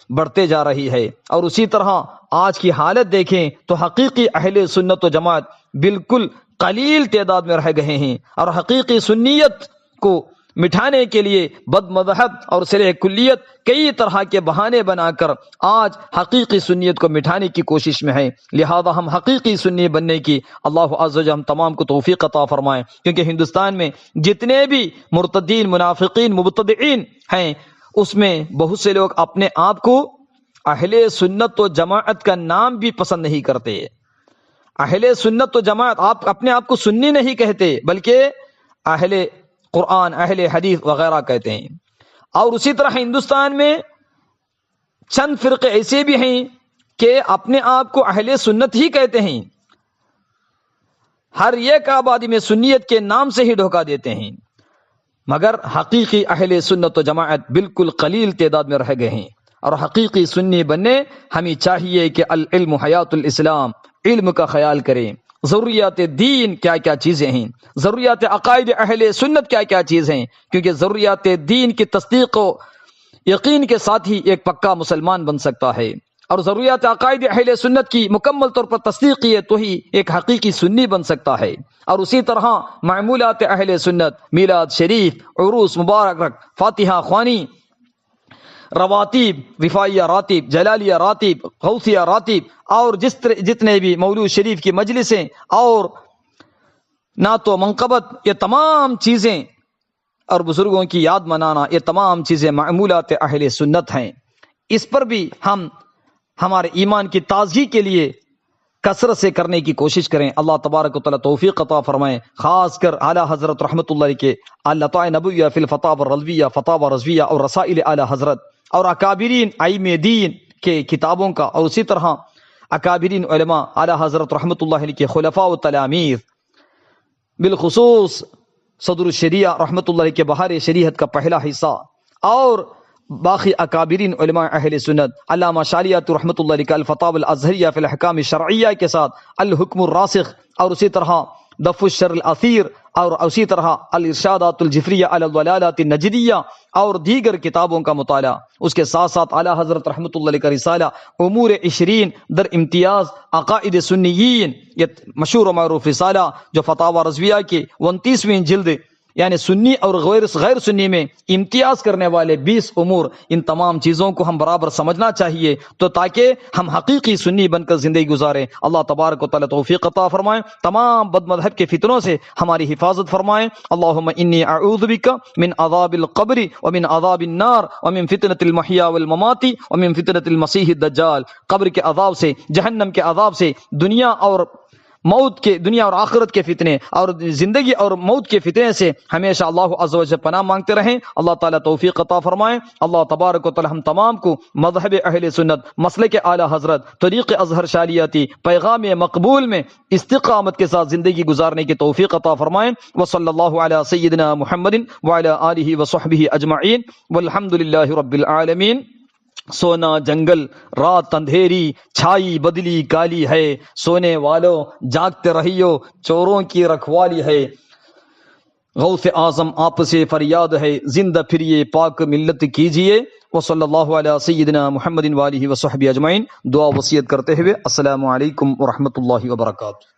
بڑھتے جا رہی ہے، اور اسی طرح آج کی حالت دیکھیں تو حقیقی اہل سنت و جماعت بالکل قلیل تعداد میں رہ گئے ہیں، اور حقیقی سنیت کو مٹھانے کے لیے بد مذہب اور صلح کلیت کئی طرح کے بہانے بنا کر آج حقیقی سنیت کو مٹھانے کی کوشش میں ہے۔ لہذا ہم حقیقی سنی بننے کی اللہ عز و جل ہم تمام کو توفیق عطا فرمائے، کیونکہ ہندوستان میں جتنے بھی مرتدین، منافقین، مبتدعین ہیں، اس میں بہت سے لوگ اپنے آپ کو اہل سنت و جماعت کا نام بھی پسند نہیں کرتے۔ اہل سنت و جماعت آپ اپنے آپ کو سنی نہیں کہتے، بلکہ اہل قرآن، اہل حدیث وغیرہ کہتے ہیں۔ اور اسی طرح ہندوستان میں چند فرقے ایسے بھی ہیں کہ اپنے آپ کو اہل سنت ہی کہتے ہیں، ہر ایک آبادی میں سنیت کے نام سے ہی دھوکہ دیتے ہیں، مگر حقیقی اہل سنت و جماعت بالکل قلیل تعداد میں رہ گئے ہیں۔ اور حقیقی سنی بننے ہمیں چاہیے کہ العلم حیات الاسلام، علم کا خیال کریں، ضروریات دین کیا کیا چیزیں ہیں، ضروریات عقائد اہل سنت کیا کیا چیز ہیں، کیونکہ ضروریات دین کی تصدیق و یقین کے ساتھ ہی ایک پکا مسلمان بن سکتا ہے، اور ضروریات عقائد اہل سنت کی مکمل طور پر تصدیق کیے تو ہی ایک حقیقی سنی بن سکتا ہے۔ اور اسی طرح معمولات اہل سنت، میلاد شریف، عروس مبارک، فاتحہ خوانی، رواتب، رفاعیہ راتب، جلالیہ راتب، غوثیہ راتب، اور جتنے بھی مولود شریف کی مجلسیں اور نعت و منقبت، یہ تمام چیزیں اور بزرگوں کی یاد منانا، یہ تمام چیزیں معمولات اہل سنت ہیں۔ اس پر بھی ہم ہمارے ایمان کی تازگی کے لیے کثرت سے کرنے کی کوشش کریں۔ اللہ تبارک و تعالی توفیق عطا فرمائے، خاص کر اعلی حضرت رحمۃ اللہ علیہ کے اللطائع نبویہ فی الفتاوی الرضویہ، فتاوی رضویہ اور رسائل اعلی حضرت، اور اکابرین ائمہ دین کے کتابوں کا، اور اسی طرح اکابرین علماء اعلی حضرت رحمۃ اللہ علیہ کے خلفاء و تلامیر، بالخصوص صدر الشریعہ رحمۃ اللہ علیہ کے بہار شریعت کا پہلا حصہ اور باقی اکابرین علماء اہل سنت علامہ شالیات رحمۃ اللہ علیہ کا الفتاوی الازہریہ فی الاحکام الشرعیہ کے ساتھ الحکم الراسخ، اور اسی طرح دفع الشر الاثیر، اور اسی طرح الارشادات الجفریہ علی الضلالات النجدیہ اور دیگر کتابوں کا مطالعہ۔ اس کے ساتھ ساتھ اعلیٰ حضرت رحمۃ اللہ علیہ کا رسالہ امور 20 در امتیاز عقائد سنیین، یہ مشہور و معروف رسالہ جو فتاوی رضویہ کی 29ویں جلد، یعنی سنی اور غیر سنی میں امتیاز کرنے والے 20 امور، ان تمام چیزوں کو ہم برابر سمجھنا چاہیے تو تاکہ ہم حقیقی سنی بن کر زندگی گزاریں۔ اللہ تبارک و تعالی توفیق عطا فرمائیں، تمام بد مذہب کے فتنوں سے ہماری حفاظت فرمائیں۔ اللہم انی اعوذ بک من عذاب القبر ومن عذاب النار ومن فتنة المحیا والممات ومن فتنة المسیح الدجال، قبر کے عذاب سے، جہنم کے عذاب سے، دنیا اور آخرت کے فتنے اور زندگی اور موت کے فتنے سے ہمیشہ اللہ عز و جل پناہ مانگتے رہیں۔ اللہ تعالیٰ توفیق عطا فرمائیں۔ اللہ تبارک و تعالی ہم تمام کو مذہب اہل سنت، مسلک اعلی حضرت، طریق اظہر شالیاتی، پیغام مقبول میں استقامت کے ساتھ زندگی گزارنے کی توفیق عطا فرمائیں۔ وصلی اللہ علی سیدنا محمد وعلی آلہ وصحبہ اجمعین والحمد للہ رب العالمین۔ سونا جنگل، رات اندھیری، چھائی بدلی کالی ہے، سونے والوں جاگتے رہیو، چوروں کی رکھوالی ہے، غوث اعظم آپ سے فریاد ہے، زندہ پھریے پاک ملت کیجئے۔ وصلی اللہ علی سیدنا محمد وآلہ وصحبہ اجمعین۔ دعا وصیت کرتے ہوئے السلام علیکم ورحمۃ اللہ وبرکاتہ۔